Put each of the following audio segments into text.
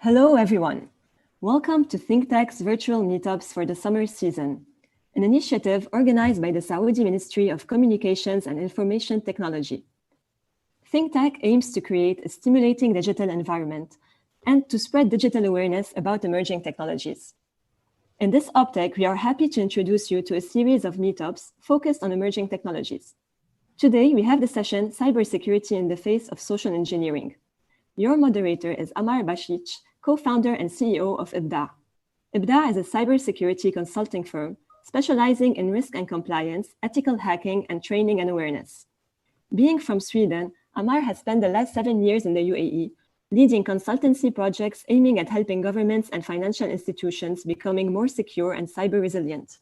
Hello, everyone. Welcome to ThinkTech's virtual meetups for the summer season, an initiative organized by the Saudi Ministry of Communications and Information Technology. ThinkTech aims to create a stimulating digital environment and to spread digital awareness about emerging technologies. In this optic, we are happy to introduce you to a series of meetups focused on emerging technologies. Today, we have the session Cybersecurity in the Face of Social Engineering. Your moderator is Ammar Bashich, co-founder and CEO of IBDA. IBDA is a cybersecurity consulting firm specializing in risk and compliance, ethical hacking, and training and awareness. Being from Sweden, Ammar has spent the last 7 years in the UAE, leading consultancy projects aiming at helping governments and financial institutions becoming more secure and cyber resilient.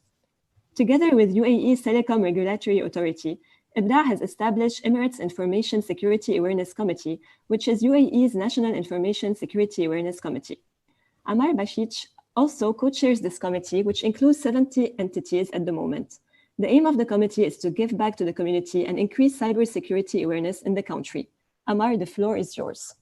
Together with UAE's Telecom Regulatory Authority, IBDA has established Emirates Information Security Awareness Committee, which is UAE's National Information Security Awareness Committee. Ammar Bashich also co-chairs this committee, which includes 70 entities at the moment. The aim of the committee is to give back to the community and increase cybersecurity awareness in the country. Ammar, the floor is yours.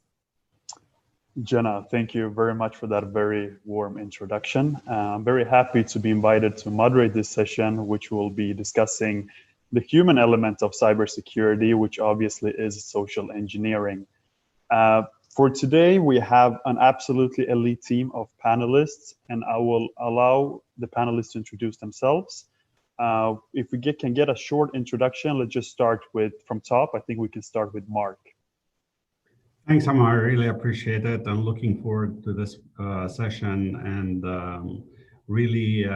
Jenna, thank you very much for that very warm introduction. I'm very happy to be invited to moderate this session, which will be discussing the human element of cybersecurity, which obviously is social engineering. For today, we have an absolutely elite team of panelists, and I will allow the panelists to introduce themselves. If we can get a short introduction, let's just start from top. I think we can start with Mark. Thanks, Ammar. I really appreciate it. I'm looking forward to this session and really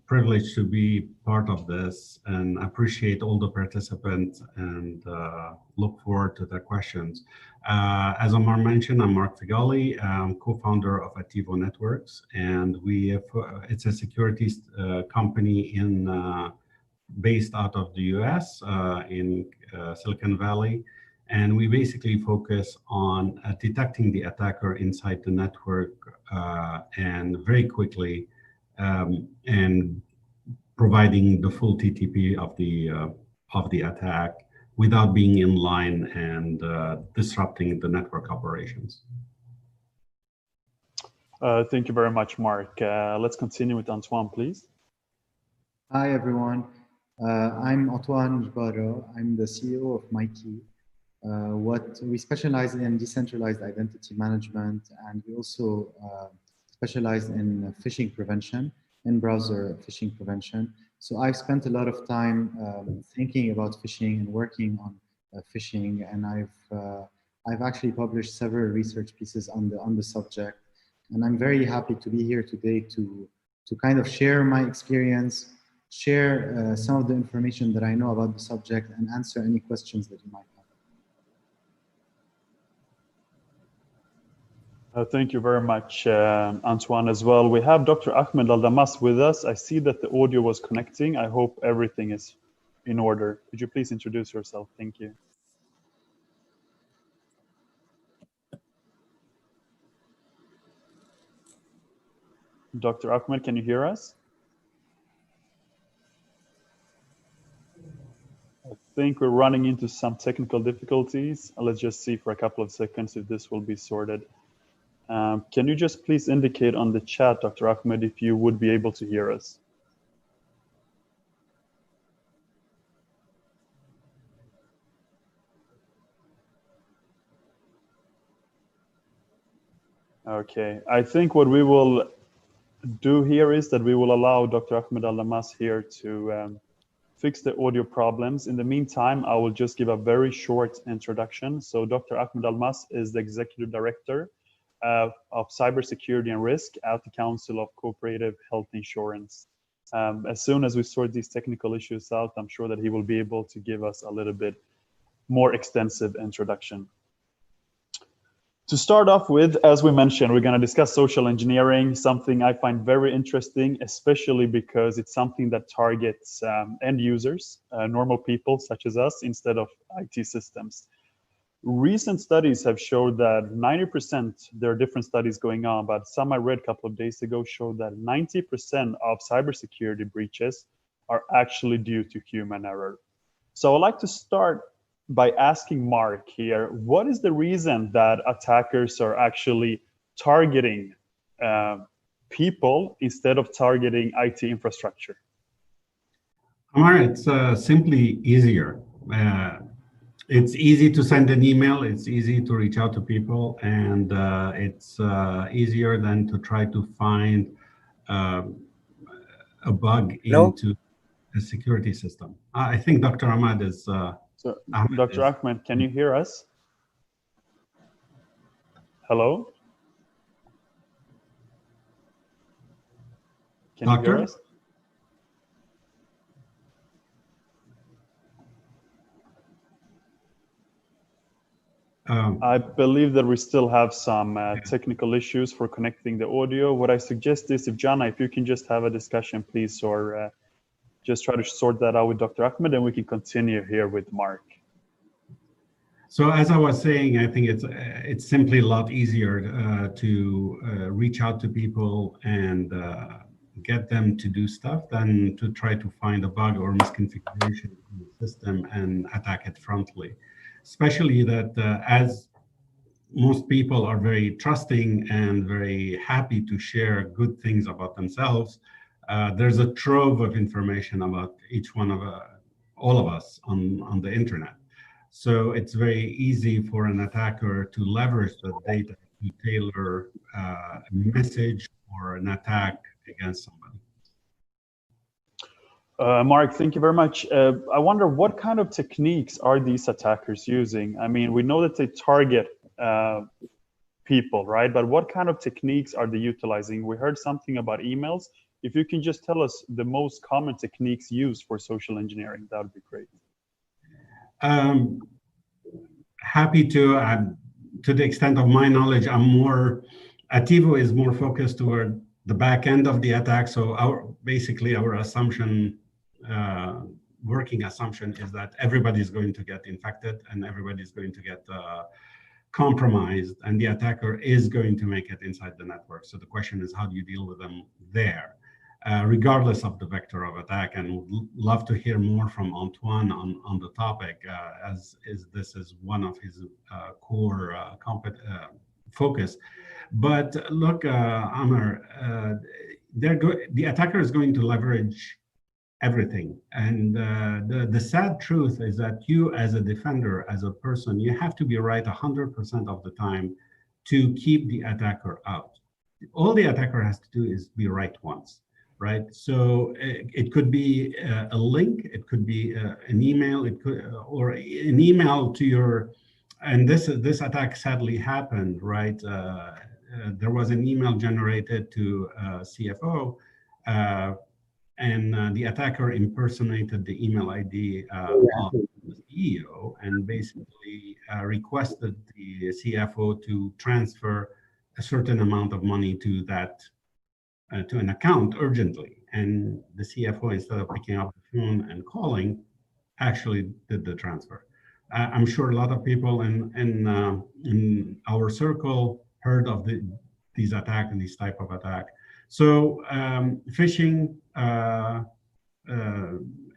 privileged to be part of this, and appreciate all the participants and look forward to the questions. As Ammar mentioned, I'm Mark Figali. I'm co-founder of Ativo Networks, and it's a security company based out of the US in Silicon Valley. And we basically focus on detecting the attacker inside the network and very quickly and providing the full TTP of the attack without being in line and disrupting the network operations. Thank you very much, Mark. Let's continue with Antoine, please. Hi, everyone. I'm Antoine Barrow. I'm the CEO of MyKey. We specialize in decentralized identity management, and we also specialize in phishing prevention, in-browser phishing prevention. So I've spent a lot of time thinking about phishing and working on phishing, and I've actually published several research pieces on the subject. And I'm very happy to be here today to kind of share my experience, share some of the information that I know about the subject, and answer any questions that you might have. Thank you very much, Antoine, as well. We have Dr. Ahmed Al-Damas with us. I see that the audio was connecting. I hope everything is in order. Could you please introduce yourself? Thank you. Dr. Ahmed, can you hear us? I think we're running into some technical difficulties. Let's just see for a couple of seconds if this will be sorted. Can you just please indicate on the chat, Dr. Ahmed, if you would be able to hear us? Okay, I think what we will do here is that we will allow Dr. Ahmed Al-Damas here to fix the audio problems. In the meantime, I will just give a very short introduction. So Dr. Ahmed Al-Damas is the Executive Director of Cybersecurity and Risk at the Council of Cooperative Health Insurance. As soon as we sort these technical issues out, I'm sure that he will be able to give us a little bit more extensive introduction. To start off with, as we mentioned, we're going to discuss social engineering, something I find very interesting, especially because it's something that targets end users, normal people such as us, instead of IT systems. Recent studies have showed that 90%, there are different studies going on, but some I read a couple of days ago showed that 90% of cybersecurity breaches are actually due to human error. So I'd like to start by asking Mark here, what is the reason that attackers are actually targeting people instead of targeting IT infrastructure? Amar, it's simply easier. It's easy to send an email, it's easy to reach out to people, and it's easier than to try to find a bug into a security system. I think Dr. Ahmad is... Dr. Ahmed, can you hear us? Hello? Can you hear us? I believe that we still have some technical issues for connecting the audio. What I suggest is, if Jana, if you can just have a discussion, please, or just try to sort that out with Dr. Ahmed, and we can continue here with Mark. So as I was saying, I think it's simply a lot easier to reach out to people and get them to do stuff than to try to find a bug or misconfiguration in the system and attack it frontally. Especially that as most people are very trusting and very happy to share good things about themselves, there's a trove of information about each one of all of us on the internet. So it's very easy for an attacker to leverage the data to tailor a message or an attack against somebody. Mark, thank you very much. I wonder what kind of techniques are these attackers using? I mean, we know that they target people, right? But what kind of techniques are they utilizing? We heard something about emails. If you can just tell us the most common techniques used for social engineering, that would be great. Happy to the extent of my knowledge, Ativo is more focused toward the back end of the attack. So basically our assumption, working assumption is that everybody's going to get infected and everybody's going to get compromised, and the attacker is going to make it inside the network. So the question is, how do you deal with them there, regardless of the vector of attack? And would love to hear more from Antoine on the topic, as this is one of his core focus. But look, Amr, the attacker is going to leverage everything. And the sad truth is that you as a defender, as a person, you have to be right 100% of the time to keep the attacker out. All the attacker has to do is be right once, right? So it could be a link, it could be an email, it could, or an email to your, and this attack sadly happened, right? There was an email generated to CFO, and the attacker impersonated the email ID of the CEO and basically requested the CFO to transfer a certain amount of money to that to an account urgently. And the CFO, instead of picking up the phone and calling, actually did the transfer. I'm sure a lot of people in our circle heard of these attacks and this type of attack. So phishing,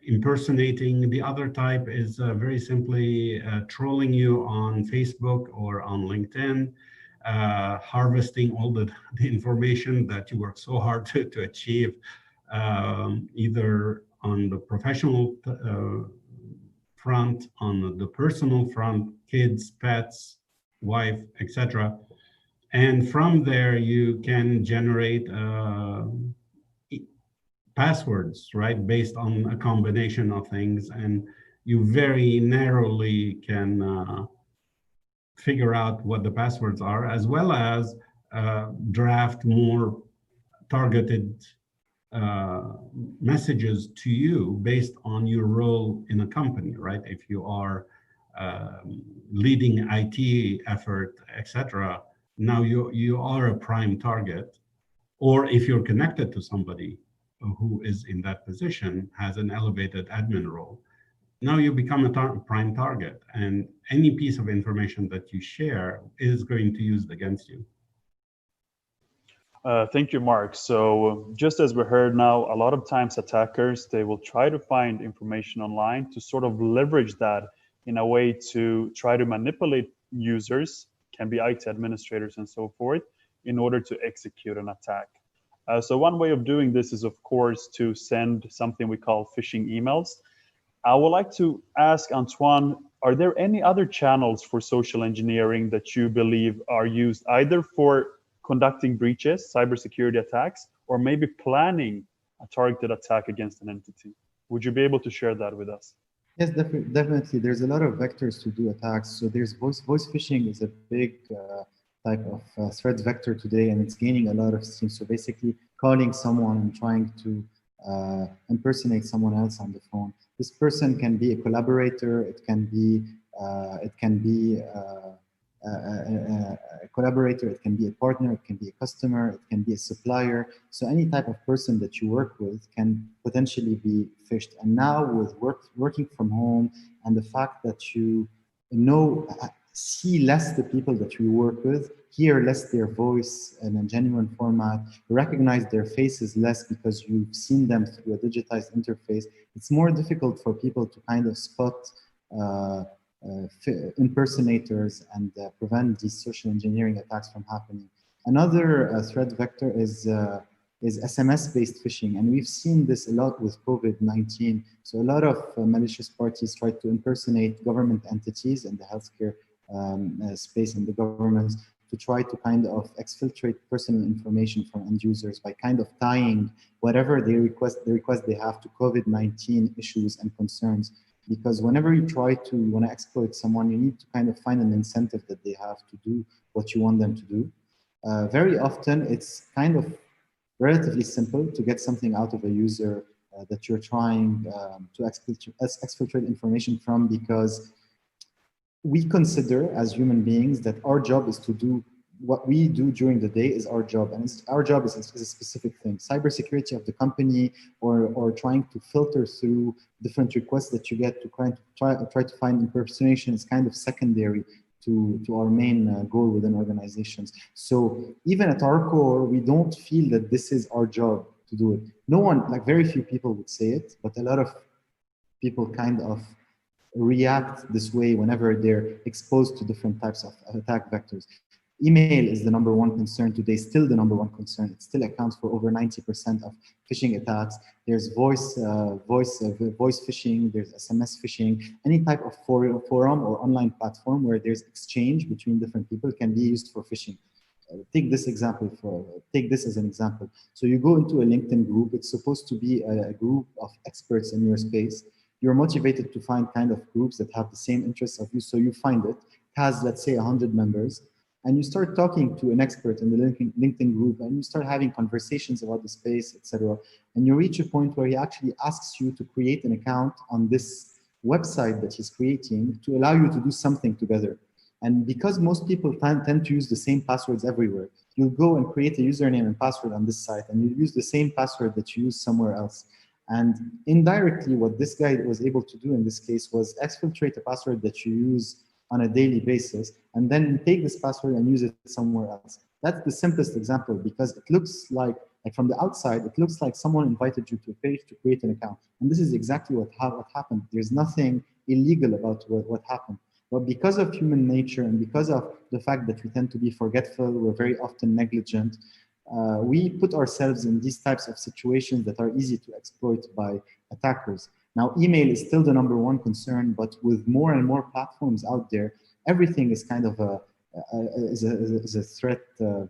impersonating. The other type is very simply trolling you on Facebook or on LinkedIn, harvesting all the information that you work so hard to achieve, either on the professional front, on the personal front, kids, pets, wife, etc. And from there, you can generate passwords, right, based on a combination of things. And you very narrowly can figure out what the passwords are, as well as draft more targeted messages to you based on your role in a company, right? If you are leading IT effort, etc., now you are a prime target. Or if you're connected to somebody who is in that position, has an elevated admin role, now you become a prime target, and any piece of information that you share is going to use it against you. Thank you, Mark. So just as we heard now, a lot of times attackers, they will try to find information online to sort of leverage that in a way to try to manipulate users, can be IT administrators and so forth, in order to execute an attack. So one way of doing this is, of course, to send something we call phishing emails. I would like to ask Antoine, are there any other channels for social engineering that you believe are used either for conducting breaches, cybersecurity attacks, or maybe planning a targeted attack against an entity? Would you be able to share that with us? Yes, definitely. There's a lot of vectors to do attacks. So there's voice phishing is a big type of threat vector today, and it's gaining a lot of steam. So basically, calling someone and trying to impersonate someone else on the phone. This person can be a collaborator. It can be a collaborator. It can be a partner. It can be a customer. It can be a supplier. So any type of person that you work with can potentially be phished. And now with working from home and the fact that you see less the people that you work with, hear less their voice in a genuine format, recognize their faces less because you've seen them through a digitized interface, it's more difficult for people to kind of spot impersonators and prevent these social engineering attacks from happening. Another threat vector is SMS based phishing, and we've seen this a lot with COVID-19. So a lot of malicious parties try to impersonate government entities in the healthcare space and the governments to try to kind of exfiltrate personal information from end users by kind of tying whatever the request they have to COVID-19 issues and concerns. Because whenever you want to exploit someone, you need to kind of find an incentive that they have to do what you want them to do. Very often, it's kind of relatively simple to get something out of a user that you're trying to exfiltrate information from, because we consider as human beings that our job is to do what we do during the day is our job, and our job is a specific thing. Cybersecurity of the company, or trying to filter through different requests that you get to try to find impersonation is kind of secondary to our main goal within organizations. So even at our core, we don't feel that this is our job to do it. No one, like very few people would say it, but a lot of people kind of react this way whenever they're exposed to different types of attack vectors. Email is the number one concern today, still the number one concern. It still accounts for over 90% of phishing attacks. There's voice phishing, there's SMS phishing. Any type of forum or online platform where there's exchange between different people can be used for phishing. Take this as an example. So you go into a LinkedIn group. It's supposed to be a group of experts in your space. You're motivated to find kind of groups that have the same interests of you. So you find it has, let's say, 100 members. And you start talking to an expert in the LinkedIn group, and you start having conversations about the space, etc. And you reach a point where he actually asks you to create an account on this website that he's creating to allow you to do something together. And because most people tend to use the same passwords everywhere, you'll go and create a username and password on this site, and you use the same password that you use somewhere else. And indirectly, what this guy was able to do in this case was exfiltrate a password that you use on a daily basis, and then take this password and use it somewhere else. That's the simplest example, because it looks like from the outside, it looks like someone invited you to a page to create an account. And this is exactly what happened. There's nothing illegal about what happened. But because of human nature and because of the fact that we tend to be forgetful, we're very often negligent, we put ourselves in these types of situations that are easy to exploit by attackers. Now, email is still the number one concern, but with more and more platforms out there, everything is kind of a threat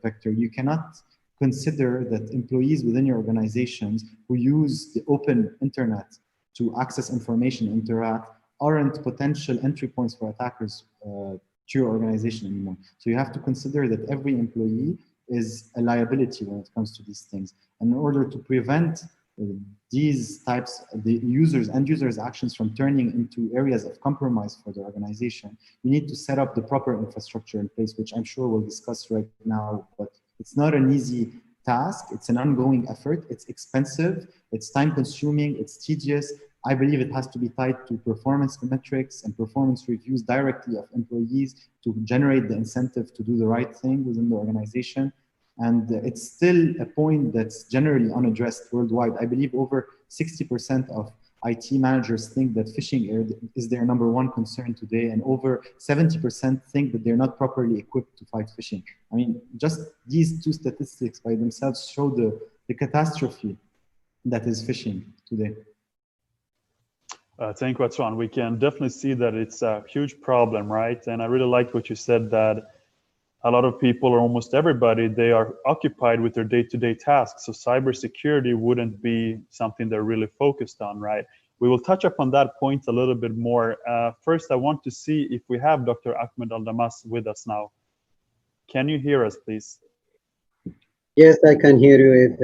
vector. You cannot consider that employees within your organizations who use the open internet to access information, interact, aren't potential entry points for attackers to your organization anymore. So you have to consider that every employee is a liability when it comes to these things. And in order to prevent these types of the end users' actions from turning into areas of compromise for the organization, you need to set up the proper infrastructure in place, which I'm sure we'll discuss right now. But it's not an easy task. It's an ongoing effort. It's expensive. It's time consuming. It's tedious. I believe it has to be tied to performance metrics and performance reviews directly of employees to generate the incentive to do the right thing within the organization. And it's still a point that's generally unaddressed worldwide. I believe over 60% of IT managers think that phishing is their #1 concern today, and over 70% think that they're not properly equipped to fight phishing. I mean, just these two statistics by themselves show the catastrophe that is phishing today. Thank you, Antoine. We can definitely see that it's a huge problem, right? And I really liked what you said, that a lot of people, or almost everybody, they are occupied with their day-to-day tasks. So cybersecurity wouldn't be something they're really focused on, right? We will touch upon that point a little bit more. First, I want to see if we have Dr. Ahmed Al-Damas with us now. Can you hear us, please? Yes, I can hear you.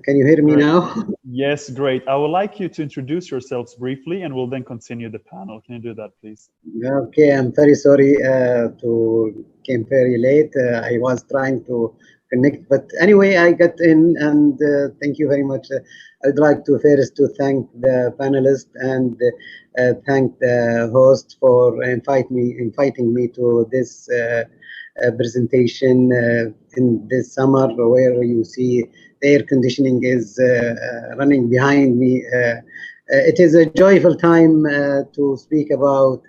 Can you hear me now? Yes, great. I would like you to introduce yourselves briefly, and we'll then continue the panel. Can you do that, please? Okay, I'm very sorry to came very late. I was trying to connect, but anyway, I got in, and thank you very much. I'd like to first to thank the panelists and thank the host for inviting me to this presentation in this summer, where you see the air conditioning is running behind me. It is a joyful time to speak about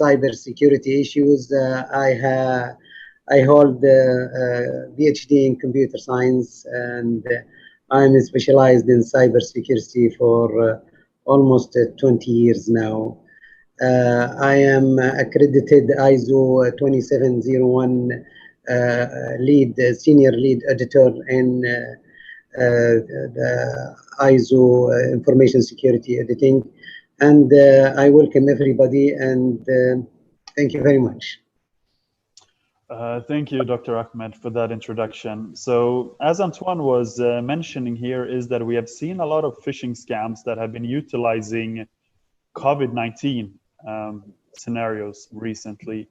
cybersecurity issues. I hold a PhD in computer science, and I'm specialized in cybersecurity for almost 20 years now. I am accredited ISO 2701 senior lead editor in the ISO information security editing, and I welcome everybody, and thank you very much. Thank you, Dr. Ahmed, for that introduction. So as Antoine was mentioning here, is that we have seen a lot of phishing scams that have been utilizing COVID-19 scenarios recently.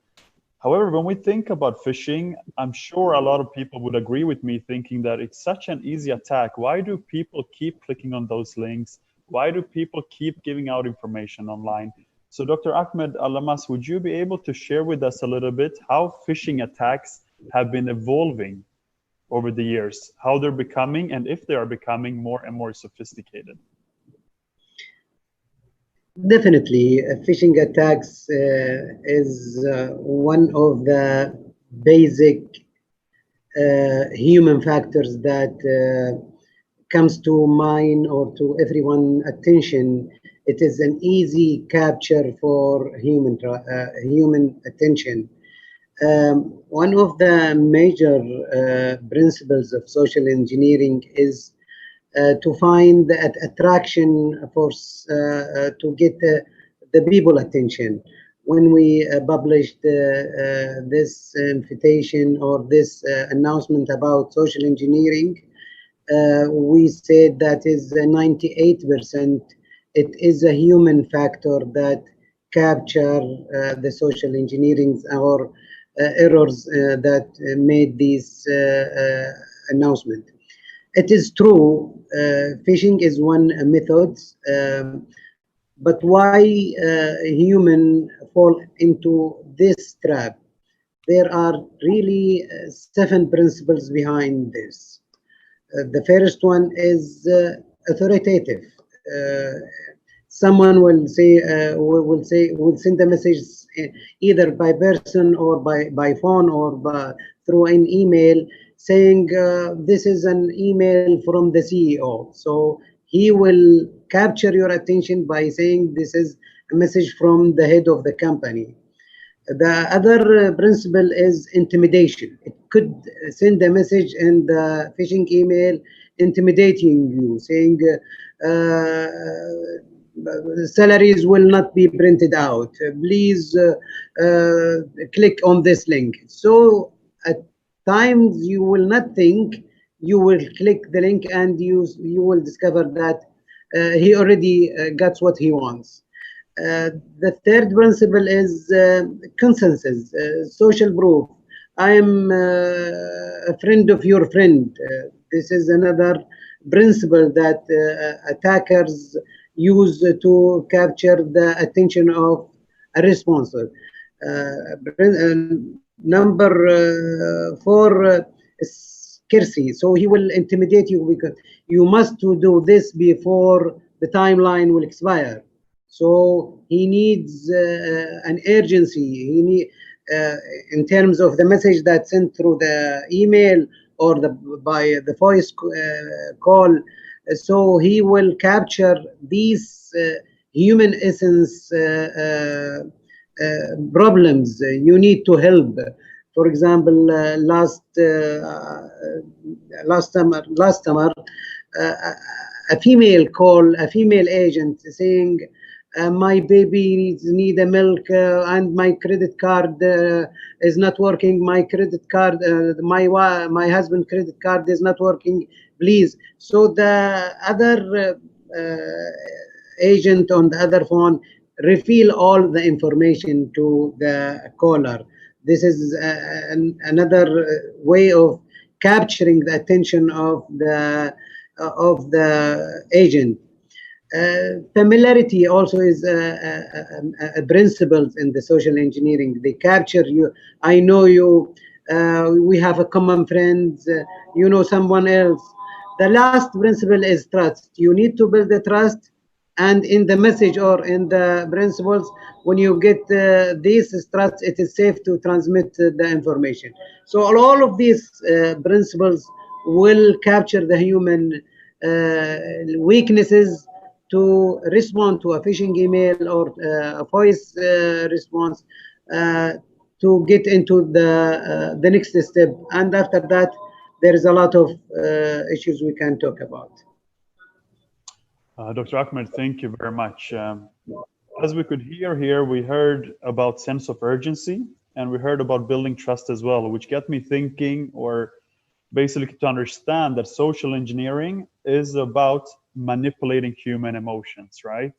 However, when we think about phishing, I'm sure a lot of people would agree with me, thinking that it's such an easy attack. Why do people keep clicking on those links? Why do people keep giving out information online? So Dr. Ahmed Al-Damas, would you be able to share with us a little bit how phishing attacks have been evolving over the years, how they're becoming, and if they are becoming more and more sophisticated? Definitely, phishing attacks is one of the basic human factors that comes to mind or to everyone's attention. It is an easy capture for human attention. One of the major principles of social engineering is to find that attraction for to get the people attention. When we published this invitation or this announcement about social engineering, we said that is 98%. It is a human factor that capture the social engineering or errors that made this announcement. It is true, phishing is one method, but why human fall into this trap? There are really 7 principles behind this. The first one is authoritative. Someone will say, will send a message either by person or by phone or through an email, saying this is an email from the CEO. So he will capture your attention by saying this is a message from the head of the company. The other principle is intimidation. It could send a message in the phishing email intimidating you, saying salaries will not be printed out. Please click on this link. So at times you will not think, you will click the link and you will discover that he already got what he wants. The third principle is consensus, social proof. I am a friend of your friend. This is another principle that attackers use to capture the attention of a responser. Number 4, scarcity. So he will intimidate you because you must do this before the timeline will expire. So he needs an urgency. He need, in terms of the message that's sent through the email or by the voice call. So he will capture these human essence problems you need to help. For example, last summer, a female agent saying, my baby need a milk and my credit card is not working. My credit card, my husband's credit card is not working. Please. So the other agent on the other phone reveal all the information to the caller. This is another way of capturing the attention of the agent. Familiarity also is a principle in the social engineering. They capture you. I know you. We have a common friend. You know someone else. The last principle is trust. You need to build the trust. And in the message or in the principles, when you get this trust, it is safe to transmit the information. So all of these principles will capture the human weaknesses to respond to a phishing email or a voice response to get into the next step. And after that, there is a lot of issues we can talk about. Dr. Ahmed, thank you very much. As we could hear here, we heard about sense of urgency and we heard about building trust as well, which got me thinking, or basically to understand that social engineering is about manipulating human emotions, right?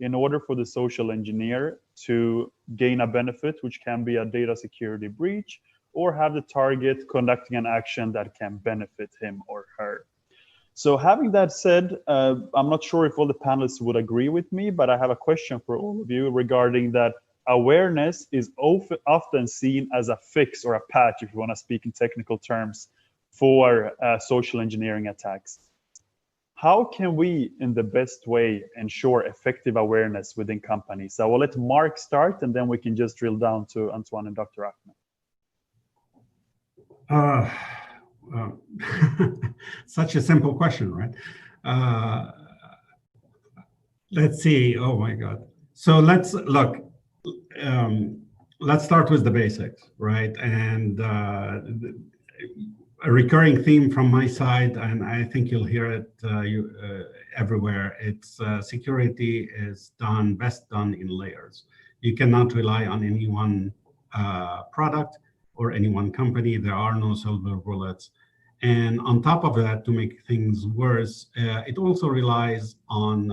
In order for the social engineer to gain a benefit, which can be a data security breach, or have the target conducting an action that can benefit him or her. So having that said, I'm not sure if all the panelists would agree with me, but I have a question for all of you regarding that awareness is often seen as a fix or a patch, if you want to speak in technical terms, for social engineering attacks. How can we, in the best way, ensure effective awareness within companies? So I will let Mark start, and then we can just drill down to Antoine and Dr. Ahmed. Such a simple question, right? Let's see. Oh my God. So let's look. Let's start with the basics, right? And a recurring theme from my side, and I think you'll hear it everywhere. It's security is best done in layers. You cannot rely on any one product or any one company. There are no silver bullets. And on top of that, to make things worse, it also relies on,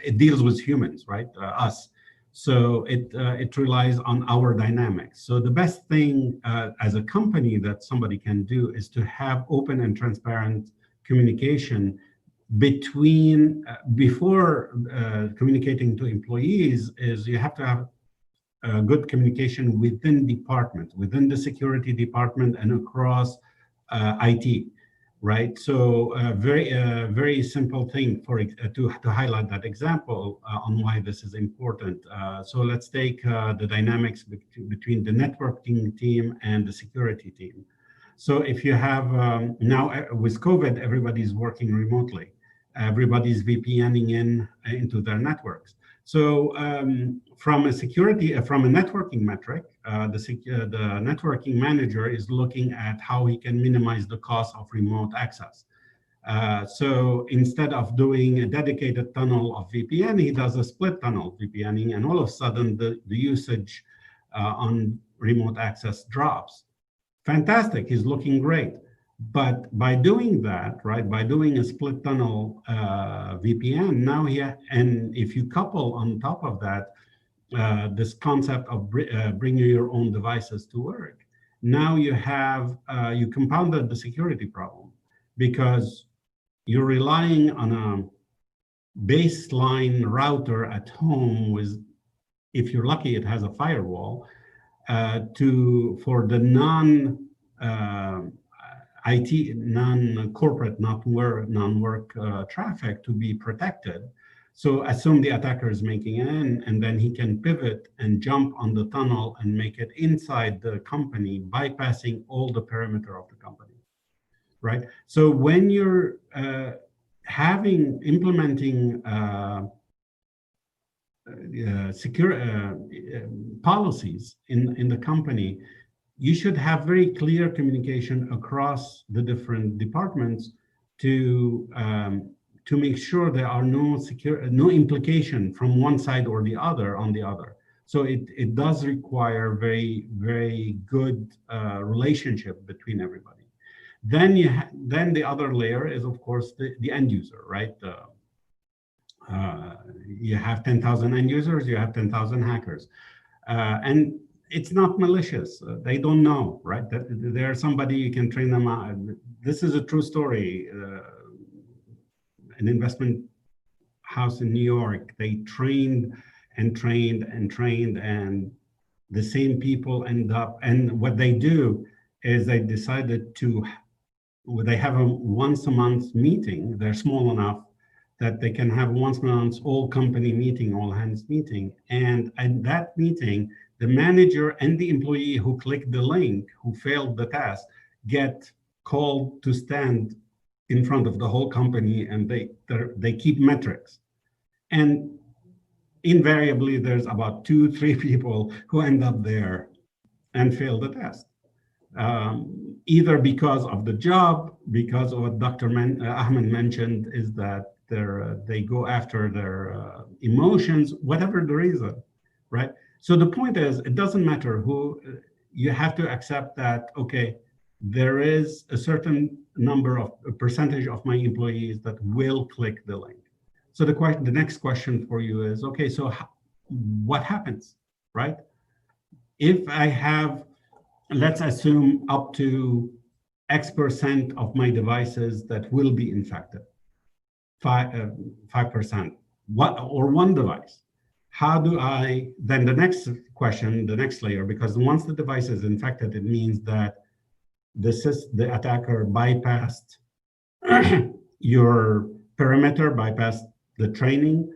it deals with humans, right? Us. So it relies on our dynamics. So the best thing as a company that somebody can do is to have open and transparent communication between, before communicating to employees, is you have to have good communication within department, within the security department and across IT, right? So very simple thing for to highlight that example on why this is important. So let's take the dynamics between the networking team and the security team. So if you have now with COVID, everybody's working remotely. Everybody's VPNing into their networks. So from a networking metric, the networking manager is looking at how he can minimize the cost of remote access. So instead of doing a dedicated tunnel of VPN, he does a split tunnel VPNing, and all of a sudden the usage on remote access drops. Fantastic, he's looking great. But by doing that, right, by doing a split tunnel VPN, now and if you couple on top of that this concept of bringing your own devices to work, now you have you compounded the security problem, because you're relying on a baseline router at home with, if you're lucky, it has a firewall for the IT, non-corporate, non-work traffic to be protected. So assume the attacker is making in, and then he can pivot and jump on the tunnel and make it inside the company, bypassing all the perimeter of the company, right? So when you're implementing secure policies in the company, you should have very clear communication across the different departments to make sure there are no implication from one side or the other on the other. So it does require very, very good relationship between everybody. Then then the other layer is, of course, the end user, right? You have 10,000 end users, you have 10,000 hackers. And it's not malicious. They don't know, right? There's somebody you can train them out. This is a true story. An investment house in New York, they trained and trained and trained, and the same people end up, and what they do is they decided they have a once a month meeting. They're small enough that they can have once a month all company meeting, all hands meeting. And at that meeting, the manager and the employee who clicked the link, who failed the task, get called to stand in front of the whole company, and they keep metrics. And invariably, there's about 2-3 people who end up there and fail the test. Either because of the job, because of what Dr. Ahmed mentioned, is that they go after their emotions, whatever the reason, right? So the point is, it doesn't matter who, you have to accept that, okay, there is a certain percentage of my employees that will click the link. So the next question for you is, okay, so what happens, right? If I have, let's assume up to X% of my devices that will be infected, 5%, or one device. How do I, then the next question, the next layer, because once the device is infected, it means that the attacker bypassed your perimeter, bypassed the training,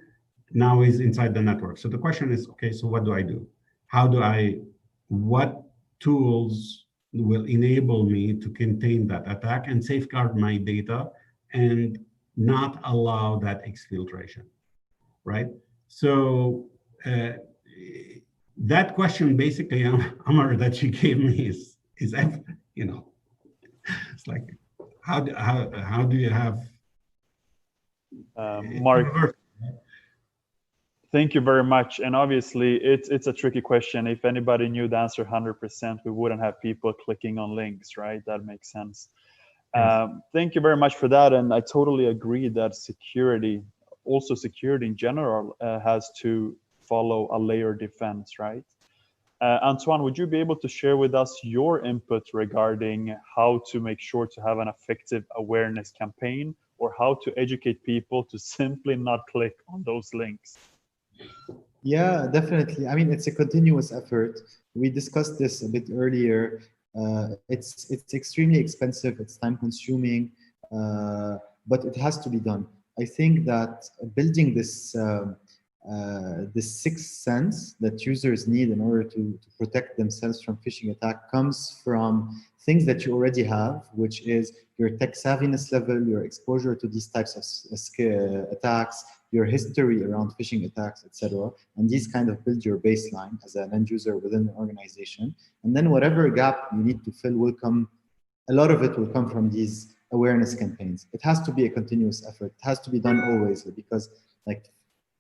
now is inside the network. So the question is, okay, so what do I do? What tools will enable me to contain that attack and safeguard my data and not allow that exfiltration, right? So that question, basically, Amar, that you gave me is you know, it's like, how do you have Mark? Thank you very much. And obviously, it's a tricky question. If anybody knew the answer 100%, we wouldn't have people clicking on links, right? That makes sense. Yes. Thank you very much for that. And I totally agree that security in general, has to follow a layered defense, right? Antoine, would you be able to share with us your input regarding how to make sure to have an effective awareness campaign, or how to educate people to simply not click on those links? Yeah, definitely. I mean, it's a continuous effort. We discussed this a bit earlier. It's extremely expensive. It's time consuming, but it has to be done. I think that building this sixth sense that users need in order to protect themselves from phishing attack comes from things that you already have, which is your tech savviness level, your exposure to these types of attacks, your history around phishing attacks, etc. And these kind of build your baseline as an end user within the organization. And then whatever gap you need to fill will come, a lot of it will come from these awareness campaigns. It has to be a continuous effort. It has to be done always, because like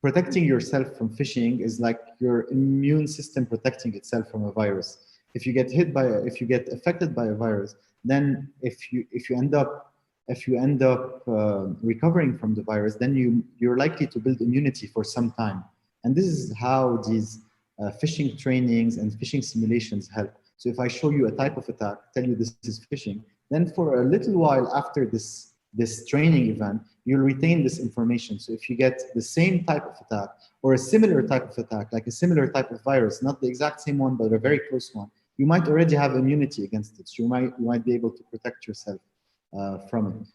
protecting yourself from phishing is like your immune system protecting itself from a virus. If you get affected by a virus, then if you end up recovering from the virus, then you're likely to build immunity for some time. And this is how these phishing trainings and phishing simulations help. So if I show you a type of attack, tell you this is phishing, then for a little while after this training event, you'll retain this information. So if you get the same type of attack or a similar type of attack, like a similar type of virus, not the exact same one, but a very close one, you might already have immunity against it. So you might be able to protect yourself from it.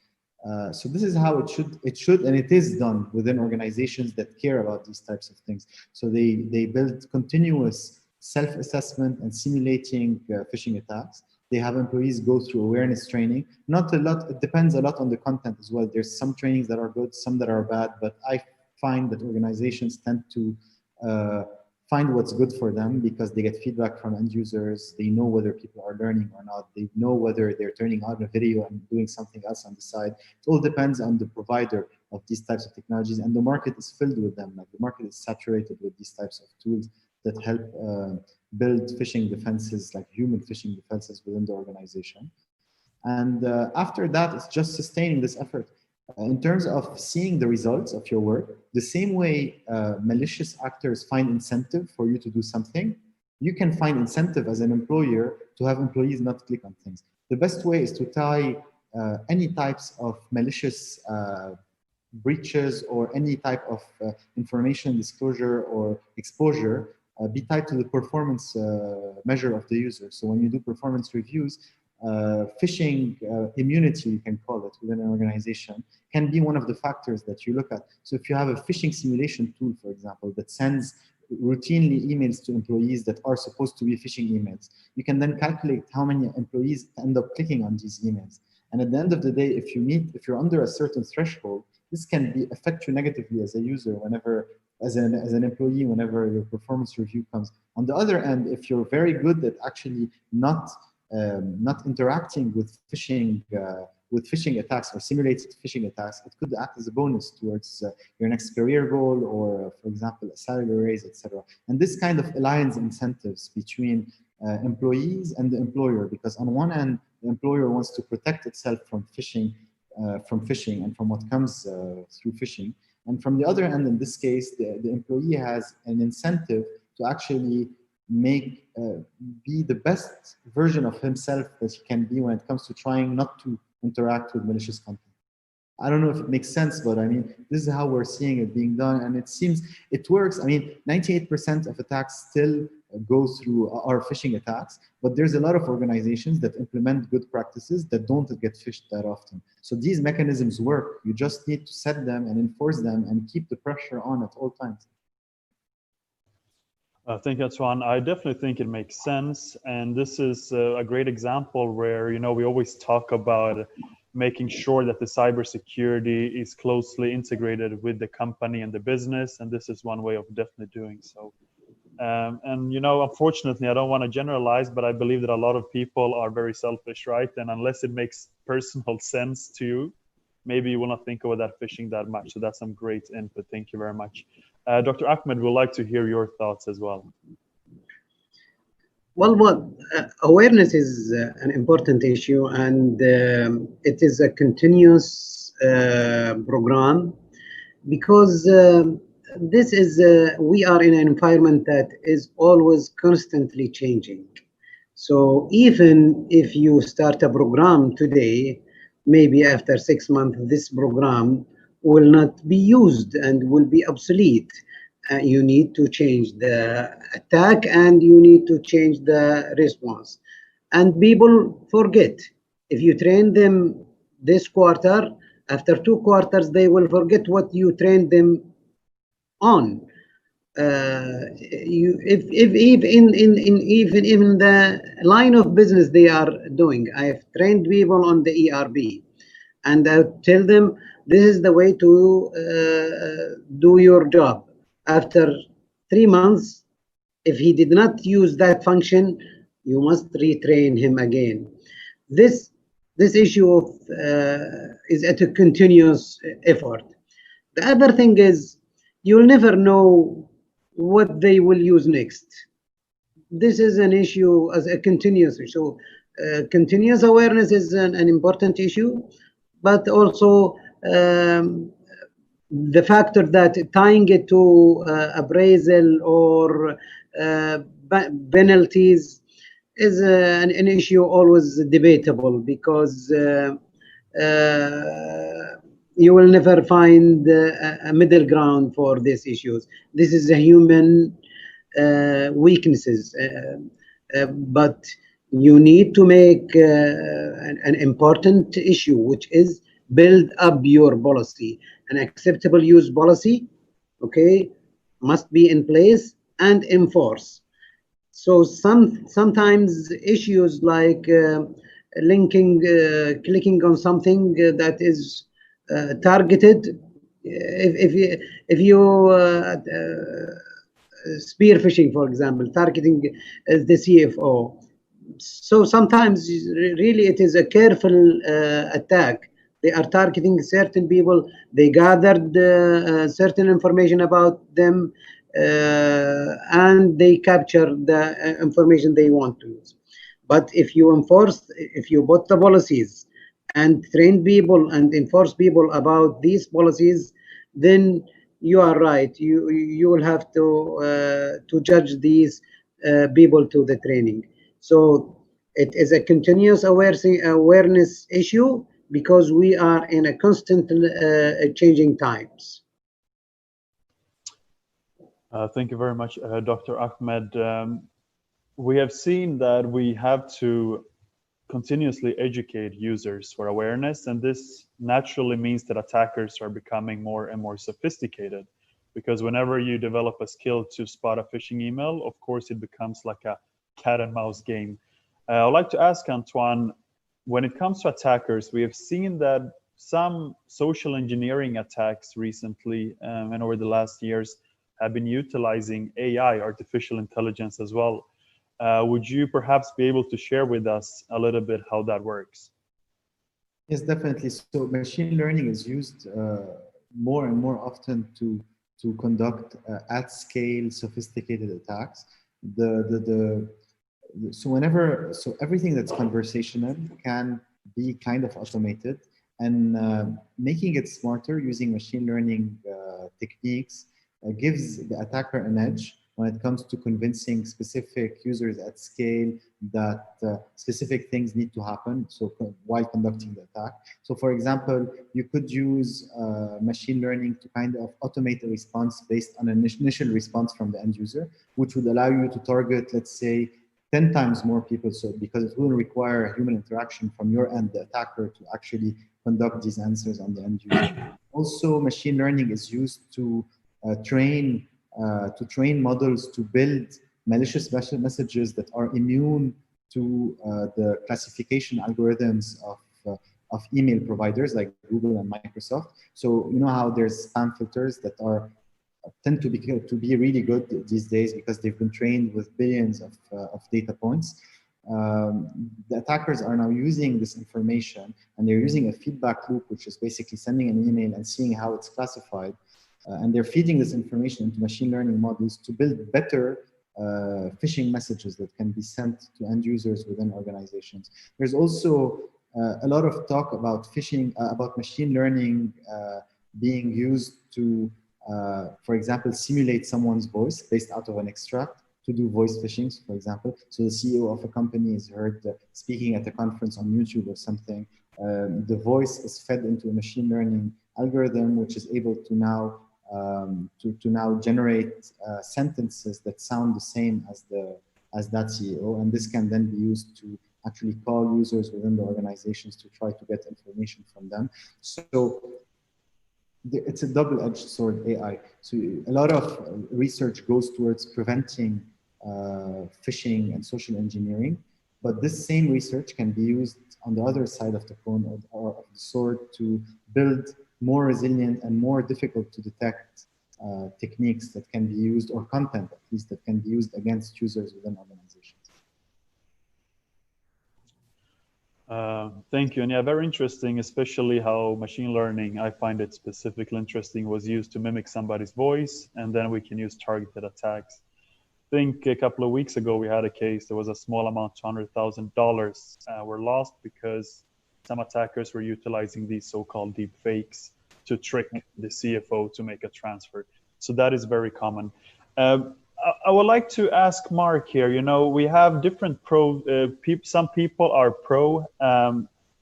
So this is how it should, and it is done within organizations that care about these types of things. So they build continuous self-assessment and simulating phishing attacks. They have employees go through awareness training. Not a lot, it depends a lot on the content as well. There's some trainings that are good, some that are bad, but I find that organizations tend to find what's good for them because they get feedback from end users. They know whether people are learning or not. They know whether they're turning on a video and doing something else on the side. It all depends on the provider of these types of technologies, and the market is filled with them. Like the market is saturated with these types of tools that help build phishing defenses, like human phishing defenses within the organization. And after that, it's just sustaining this effort. In terms of seeing the results of your work, the same way malicious actors find incentive for you to do something, you can find incentive as an employer to have employees not click on things. The best way is to tie any types of malicious breaches or any type of information disclosure or exposure be tied to the performance measure of the user. So when you do performance reviews, phishing immunity, you can call it, within an organization, can be one of the factors that you look at. So if you have a phishing simulation tool, for example, that sends routinely emails to employees that are supposed to be phishing emails, you can then calculate how many employees end up clicking on these emails. And at the end of the day, if you're under a certain threshold, this can affect you negatively as a user whenever, as an employee, whenever your performance review comes. On the other end, if you're very good at actually not interacting with phishing attacks or simulated phishing attacks, it could act as a bonus towards your next career goal, or for example, a salary raise, etc. And this kind of aligns incentives between employees and the employer, because on one end, the employer wants to protect itself from phishing and from what comes through phishing. And from the other end, in this case, the employee has an incentive to actually be the best version of himself that he can be when it comes to trying not to interact with malicious content. I don't know if it makes sense, but I mean, this is how we're seeing it being done, and it seems it works. I mean, 98% of attacks still go through our phishing attacks, but there's a lot of organizations that implement good practices that don't get phished that often. So these mechanisms work. You just need to set them and enforce them and keep the pressure on at all times. Thank you, Antoine. I definitely think it makes sense. And this is a great example where, you know, we always talk about making sure that the cybersecurity is closely integrated with the company and the business. And this is one way of definitely doing so. And, you know, unfortunately, I don't want to generalize, but I believe that a lot of people are very selfish, right? And unless it makes personal sense to you, maybe you will not think about that phishing that much. So that's some great input. Thank you very much. Dr. Ahmed, we'd like to hear your thoughts as well. Well, awareness is an important issue, and it is a continuous program, because this is we are in an environment that is always constantly changing. So even if you start a program today, maybe after 6 months, this program will not be used and will be obsolete. You need to change the attack and you need to change the response. And people forget. If you train them this quarter, after 2 quarters, they will forget what you trained them on. Even the line of business they are doing, I've trained people on the ERP, and I tell them this is the way to do your job. After 3 months, if he did not use that function, you must retrain him again. This issue of, is at a continuous effort. The other thing is, you'll never know what they will use next. This is an issue as a continuous issue. Continuous awareness is an important issue, but also the factor that tying it to appraisal or penalties is an issue always debatable, because you will never find a middle ground for these issues. This is a human weaknesses, but you need to make an important issue, which is build up your policy. An acceptable use policy, okay, must be in place and enforce. So sometimes issues like clicking on something that is targeted. If you spear phishing, for example, targeting the CFO. So sometimes really it is a careful attack. They are targeting certain people. They gathered certain information about them, and they capture the information they want to use. But if you put the policies and train people and enforce people about these policies, then you are right. You will have to judge these people to the training. So it is a continuous awareness issue because we are in a constant changing times. Thank you very much, Dr. Ahmed. We have seen that we have to continuously educate users for awareness, and this naturally means that attackers are becoming more and more sophisticated, because whenever you develop a skill to spot a phishing email, of course it becomes like a cat and mouse game. I'd like to ask Antoine, when it comes to attackers, we have seen that some social engineering attacks recently and over the last years have been utilizing AI, artificial intelligence as well. Would you perhaps be able to share with us a little bit how that works? Yes, definitely. So machine learning is used more and more often to conduct at scale sophisticated attacks. So everything that's conversational can be kind of automated, and making it smarter using machine learning techniques gives the attacker an edge when it comes to convincing specific users at scale that specific things need to happen while conducting the attack. So for example, you could use machine learning to kind of automate a response based on an initial response from the end user, which would allow you to target, let's say, 10 times more people, so because it will require human interaction from your end, the attacker, to actually conduct these answers on the end user. Also, machine learning is used to train models to build malicious messages that are immune to the classification algorithms of email providers like Google and Microsoft. So you know how there's spam filters that tend to be really good these days because they've been trained with billions of data points. The attackers are now using this information, and they're using a feedback loop, which is basically sending an email and seeing how it's classified. And they're feeding this information into machine learning models to build better phishing messages that can be sent to end users within organizations. There's also a lot of talk about phishing, about machine learning being used to, for example, simulate someone's voice based out of an extract to do voice phishing, for example. So the CEO of a company is heard speaking at a conference on YouTube or something. The voice is fed into a machine learning algorithm, which is able to now generate sentences that sound the same as that CEO, and this can then be used to actually call users within the organizations to try to get information from them. So it's a double-edged sword, AI. So a lot of research goes towards preventing phishing and social engineering, but this same research can be used on the other side of the coin or of the sword to build more resilient and more difficult to detect techniques that can be used, or content at least, that can be used against users within organizations. Thank you. And yeah, very interesting, especially how machine learning, I find it specifically interesting, was used to mimic somebody's voice, and then we can use targeted attacks. I think a couple of weeks ago, we had a case, there was a small amount, $200,000 were lost because some attackers were utilizing these so-called deep fakes to trick the CFO to make a transfer. So that is very common. I would like to ask Mark here, you know, we have different some people are pro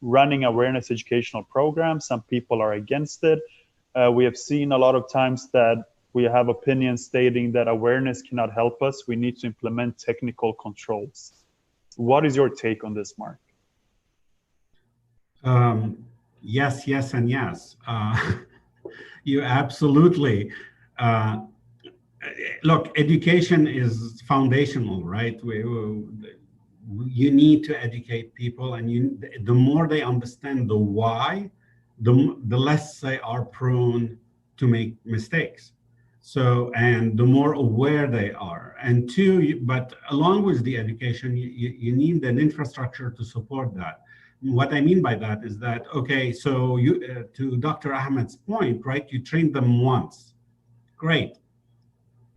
running awareness educational programs, some people are against it. We have seen a lot of times that we have opinions stating that awareness cannot help us, we need to implement technical controls. What is your take on this, Mark? Yes, yes, and yes. You absolutely. Look, education is foundational, right? You need to educate people, and the more they understand the why, the less they are prone to make mistakes. So, and the more aware they are. And two, but along with the education, you need an infrastructure to support that. What I mean by that is that, okay, so to Dr. Ahmed's point, right? You train them once, great.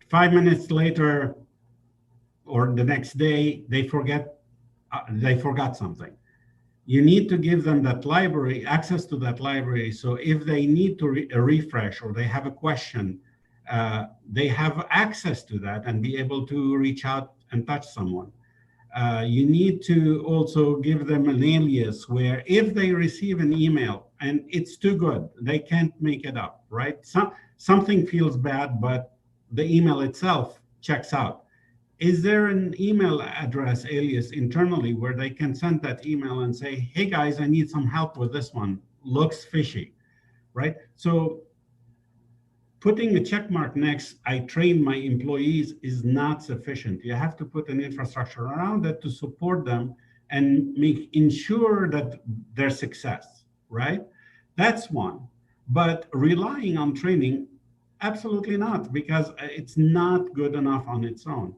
5 minutes later, or the next day, they forgot something. You need to give them that library, access to that library. So if they need to refresh or they have a question, they have access to that and be able to reach out and touch someone. You need to also give them an alias where if they receive an email and it's too good, they can't make it up, right? Something feels bad, but the email itself checks out. Is there an email address alias internally where they can send that email and say, hey guys, I need some help with this one, looks fishy, right? So putting a check mark next, I train my employees, is not sufficient. You have to put an infrastructure around it to support them and ensure that their success, right? That's one. But relying on training, absolutely not, because it's not good enough on its own.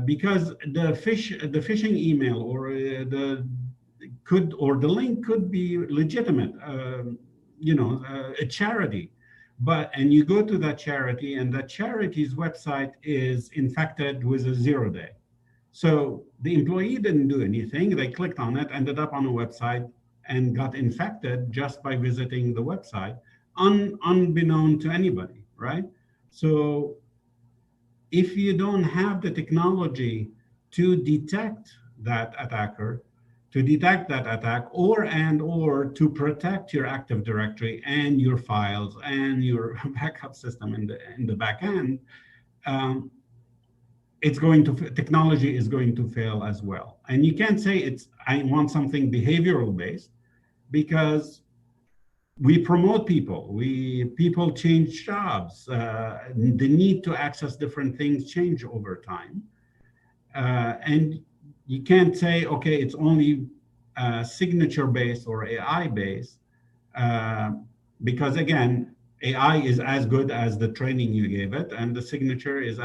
Because the phishing email or the link could be legitimate, a charity. And you go to that charity, and that charity's website is infected with a 0-day. So the employee didn't do anything. They clicked on it, ended up on a website, and got infected just by visiting the website, unbeknown to anybody, right? So if you don't have the technology to detect that attacker, to detect that attack, or to protect your Active Directory and your files and your backup system in the back end, technology is going to fail as well. And you can't say I want something behavioral based, because we promote people. People change jobs. The need to access different things change over time. And you can't say, okay, it's only signature-based or AI-based, because again, AI is as good as the training you gave it, and the signature is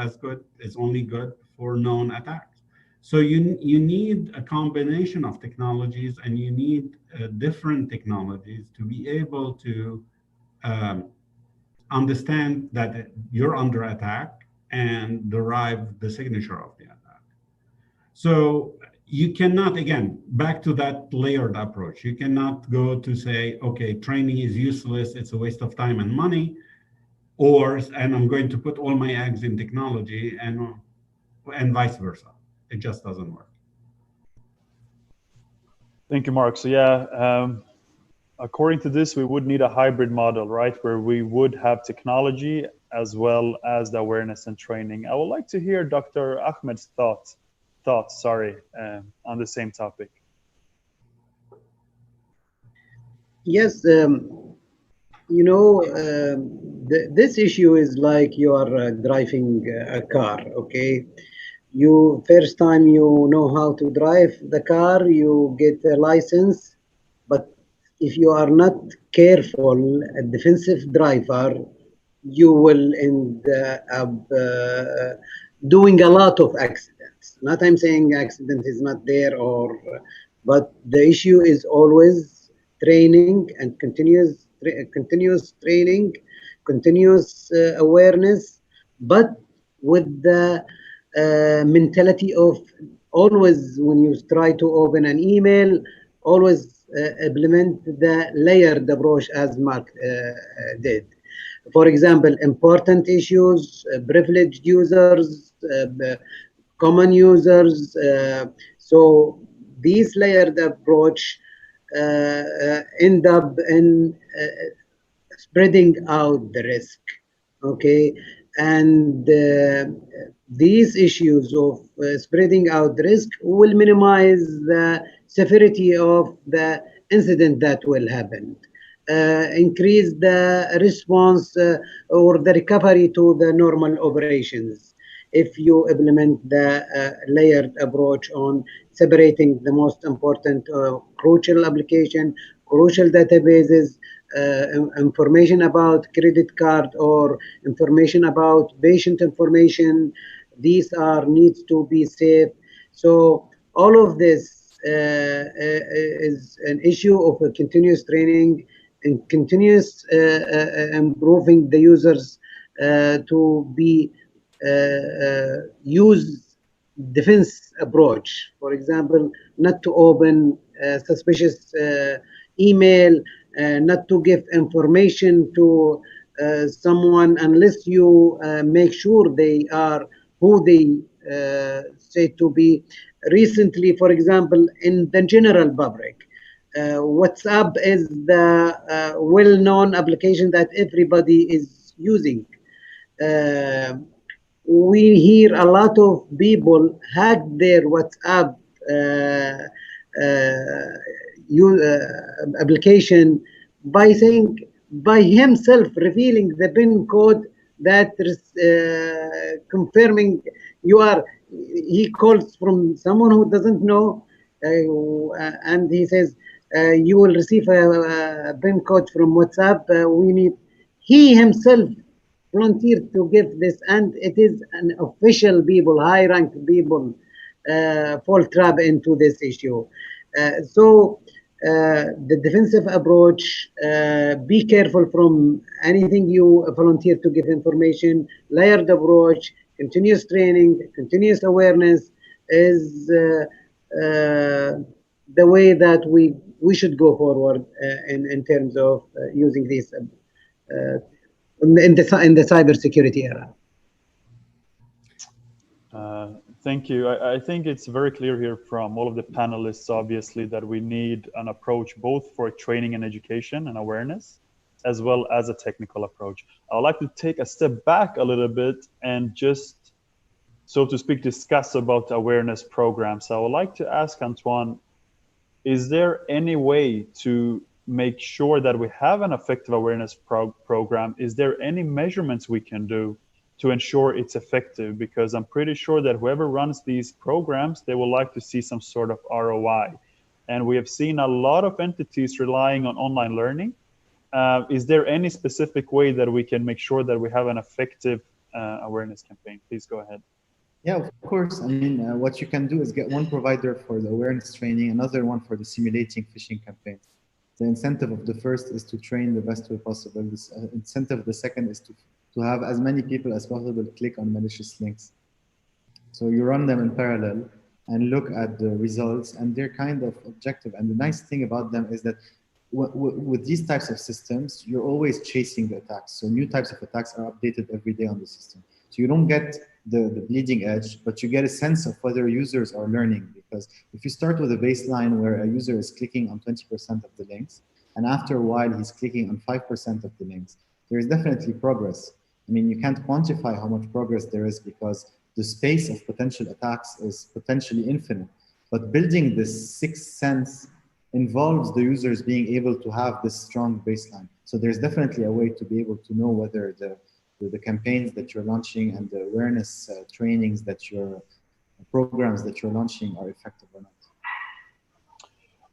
only good for known attacks. So you need a combination of technologies, and you need different technologies to be able to understand that you're under attack and derive the signature of the attack. So you cannot, again, back to that layered approach. You cannot go to say, okay, training is useless, it's a waste of time and money, and I'm going to put all my eggs in technology, and vice versa. It just doesn't work. Thank you, Mark. So yeah, according to this, we would need a hybrid model, right? Where we would have technology as well as the awareness and training. I would like to hear Dr. Ahmed's thoughts, on the same topic. Yes, this issue is like you are driving a car, okay? First time you know how to drive the car, you get a license, but if you are not careful, a defensive driver, you will end up doing a lot of accidents. Not I'm saying accident is not there, but the issue is always training and continuous training, continuous awareness, but with the mentality of always, when you try to open an email, always implement the layered approach as Mark did. For example, important issues, privileged users, common users. So these layered approach end up in spreading out the risk, okay? And these issues of spreading out risk will minimize the severity of the incident that will happen. Increase the response or the recovery to the normal operations. If you implement the layered approach on separating the most important crucial application, crucial databases, information about credit card or information about patient information, these are needs to be safe. So all of this is an issue of a continuous training and continuous improving the users to be use defense approach. For example, not to open suspicious email, not to give information to someone unless you make sure they are who they say to be. Recently, for example, in the general public, WhatsApp is the well-known application that everybody is using. We hear a lot of people hack their WhatsApp application by saying, by himself revealing the PIN code that is confirming you are. He calls from someone who doesn't know, and he says, you will receive a PIN code from WhatsApp. We need. He himself volunteered to give this, and it is an official people, high-ranked people, fall trap into this issue. So the defensive approach, be careful from anything you volunteer to give information, layered approach, continuous training, continuous awareness is the way that we should go forward in terms of using these in the cybersecurity era. Thank you. I think it's very clear here from all of the panelists, obviously, that we need an approach both for training and education and awareness, as well as a technical approach. I would like to take a step back a little bit and just, so to speak, discuss about awareness programs. I would like to ask Antoine, is there any way to make sure that we have an effective awareness program? Is there any measurements we can do to ensure it's effective? Because I'm pretty sure that whoever runs these programs, they will like to see some sort of ROI. And we have seen a lot of entities relying on online learning. Is there any specific way that we can make sure that we have an effective awareness campaign? Please go ahead. Yeah, of course. I mean, what you can do is get one provider for the awareness training, another one for the simulating phishing campaigns. The incentive of the first is to train the best way possible. The incentive of the second is to have as many people as possible click on malicious links. So you run them in parallel and look at the results, and they're kind of objective. And the nice thing about them is that with these types of systems, you're always chasing the attacks. So new types of attacks are updated every day on the system. So you don't get the bleeding edge, but you get a sense of whether users are learning. Because if you start with a baseline where a user is clicking on 20% of the links, and after a while he's clicking on 5% of the links, there is definitely progress. I mean, you can't quantify how much progress there is because the space of potential attacks is potentially infinite. But building this sixth sense involves the users being able to have this strong baseline. So there's definitely a way to be able to know whether the campaigns that you're launching and the awareness trainings that programs that you're launching are effective or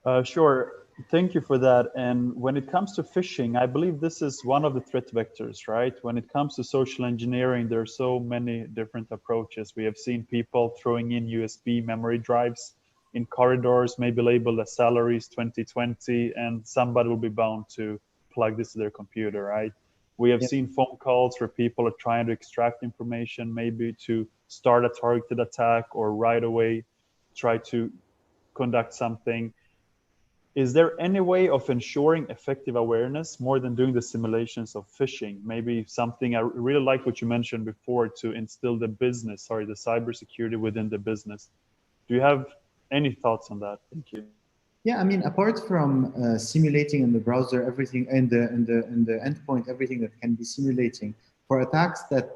not. Sure. Thank you for that. And when it comes to phishing, I believe this is one of the threat vectors, right? When it comes to social engineering, there are so many different approaches. We have seen people throwing in USB memory drives in corridors, maybe labeled as salaries 2020, and somebody will be bound to plug this to their computer, right? We have seen phone calls where people are trying to extract information, maybe to start a targeted attack or right away try to conduct something. Is there any way of ensuring effective awareness more than doing the simulations of phishing? Maybe something, I really like what you mentioned before, to instill the cybersecurity within the business. Do you have any thoughts on that? Thank you. Yeah, I mean, apart from simulating in the browser, everything in the endpoint, everything that can be simulating for attacks that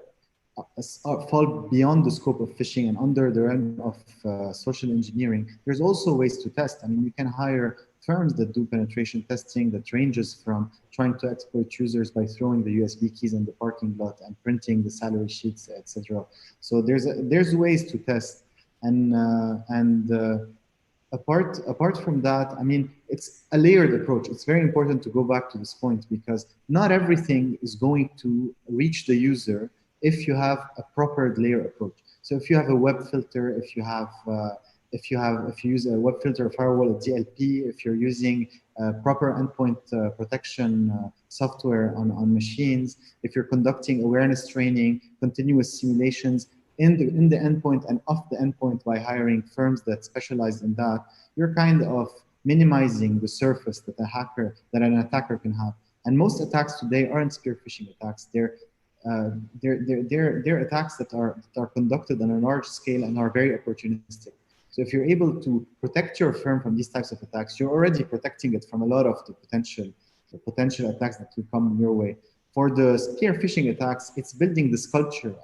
fall beyond the scope of phishing and under the realm of social engineering, there's also ways to test. I mean, you can hire firms that do penetration testing that ranges from trying to exploit users by throwing the USB keys in the parking lot and printing the salary sheets, etc. So there's ways to test, and apart from that, I mean, it's a layered approach. It's very important to go back to this point because not everything is going to reach the user if you have a proper layer approach. So if you have a web filter, if you use a web filter firewall, a DLP, if you're using proper endpoint protection software on machines, if you're conducting awareness training, continuous simulations in the endpoint and off the endpoint by hiring firms that specialize in that, you're kind of minimizing the surface that an attacker can have. And most attacks today aren't spear phishing attacks. They're attacks that are conducted on a large scale and are very opportunistic. So if you're able to protect your firm from these types of attacks, you're already protecting it from a lot of the potential attacks that will come your way. For the spear phishing attacks, it's building this culture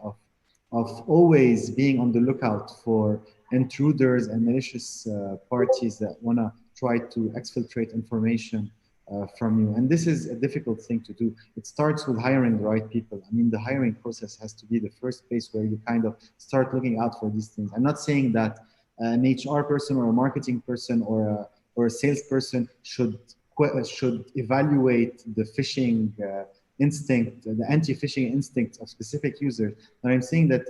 of always being on the lookout for intruders and malicious parties that want to try to exfiltrate information from you. And this is a difficult thing to do. It starts with hiring the right people. I mean, the hiring process has to be the first place where you kind of start looking out for these things. I'm not saying that an HR person or a marketing person or a salesperson should evaluate the phishing instinct, the anti-phishing instinct of specific users. But I'm saying that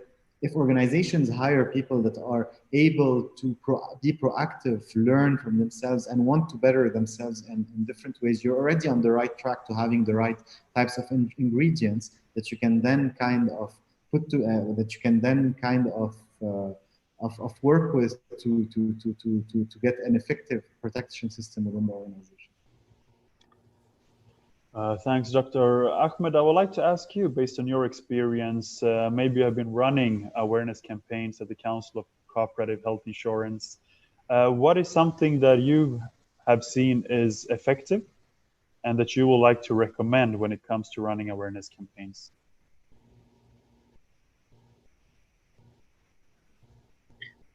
if organizations hire people that are able to be proactive, learn from themselves, and want to better themselves in different ways, you're already on the right track to having the right types of ingredients that you can then kind of work with to get an effective protection system within the organization. Thanks, Dr. Ahmed. I would like to ask you, based on your experience, maybe you have been running awareness campaigns at the Council of Cooperative Health Insurance. What is something that you have seen is effective and that you would like to recommend when it comes to running awareness campaigns?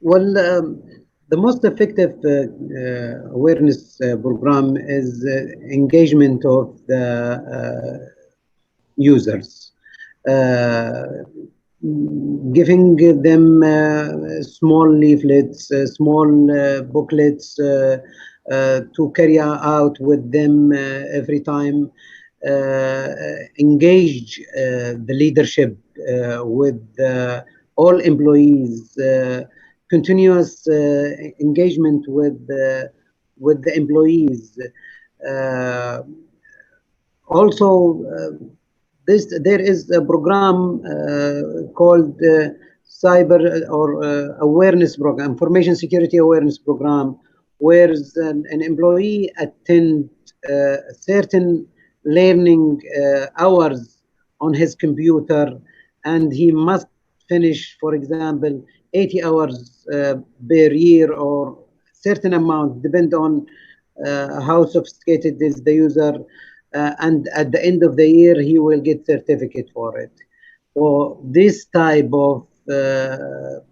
Well, the most effective awareness program is engagement of the users, giving them small leaflets, small booklets to carry out with them every time, engage the leadership with all employees, continuous engagement with the employees. Also, there is a program called cyber or awareness program, information security awareness program, where an employee attend certain learning hours on his computer, and he must finish, for example, 80 hours per year or certain amount, depend on how sophisticated is the user, and at the end of the year he will get certificate for it. So this type of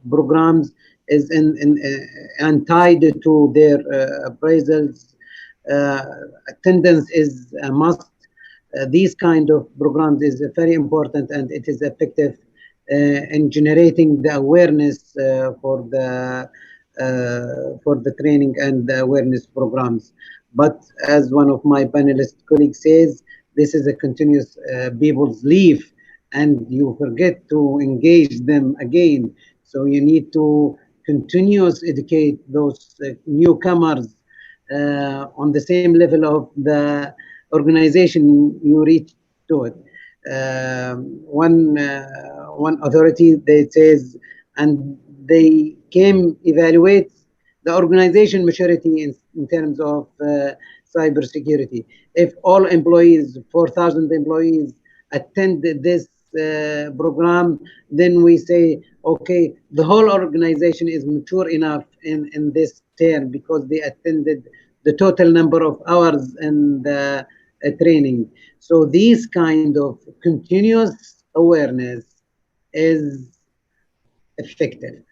programs is and tied to their appraisals. Attendance is a must. These kind of programs is very important, and it is effective in generating the awareness for the training and the awareness programs. But as one of my panelist colleagues says, this is a continuous people's leave, and you forget to engage them again. So you need to continuously educate those newcomers on the same level of the organization you reach to it. One authority, they says, and they came evaluate the organization maturity in terms of cybersecurity. If all employees, 4,000 employees, attend this program, then we say, okay, the whole organization is mature enough in this term because they attended the total number of hours in the training. So this kind of continuous awareness is effective.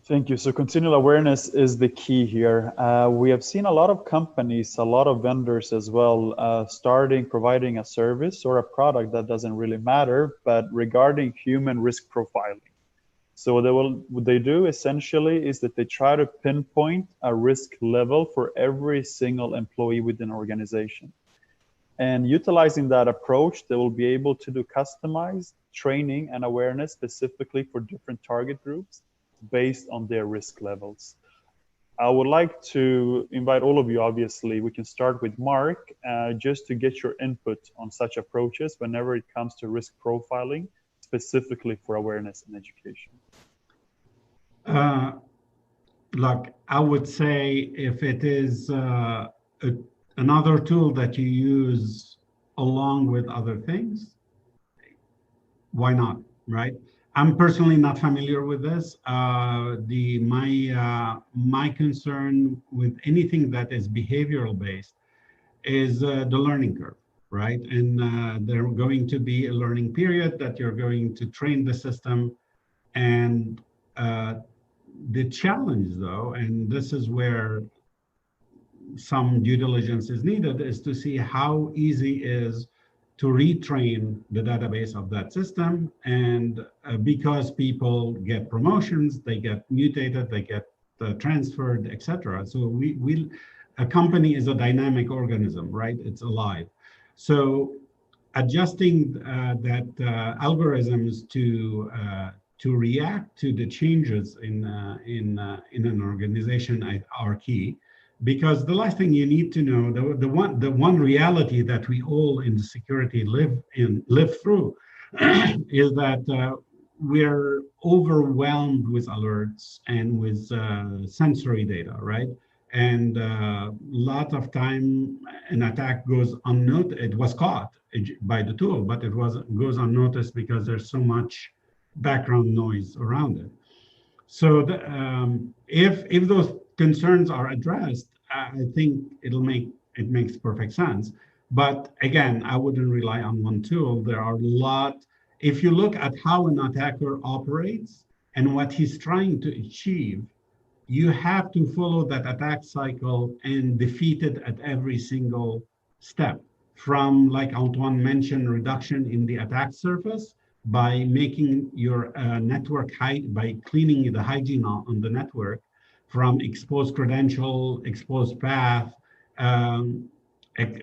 Thank you. So continual awareness is the key here. We have seen a lot of companies, a lot of vendors as well, starting providing a service or a product that doesn't really matter, but regarding human risk profiling. So what they do essentially is that they try to pinpoint a risk level for every single employee within an organization. And utilizing that approach, they will be able to do customized training and awareness specifically for different target groups based on their risk levels. I would like to invite all of you, obviously, we can start with Mark, just to get your input on such approaches whenever it comes to risk profiling, specifically for awareness and education. Look, I would say if it is another tool that you use along with other things, why not, right? I'm personally not familiar with this. My concern with anything that is behavioral based is the learning curve, right? And there's going to be a learning period that you're going to train the system. And the challenge though, and this is where some due diligence is needed, is to see how easy is to retrain the database of that system. And because people get promotions, they get mutated, they get transferred, etc. So a company is a dynamic organism, right? It's alive. So adjusting that algorithms to react to the changes in an organization are key. Because the last thing you need to know, the one reality that we all in the security live through is that we're overwhelmed with alerts and with sensory data, right? And a lot of time an attack goes unnoticed. It was caught by the tool, but goes unnoticed because there's so much background noise around it. So if those concerns are addressed, I think it makes perfect sense. But again, I wouldn't rely on one tool. There are a lot. If you look at how an attacker operates and what he's trying to achieve, you have to follow that attack cycle and defeat it at every single step. From, like Antoine mentioned, reduction in the attack surface by making your network by cleaning the hygiene on the network, from exposed credential, exposed path,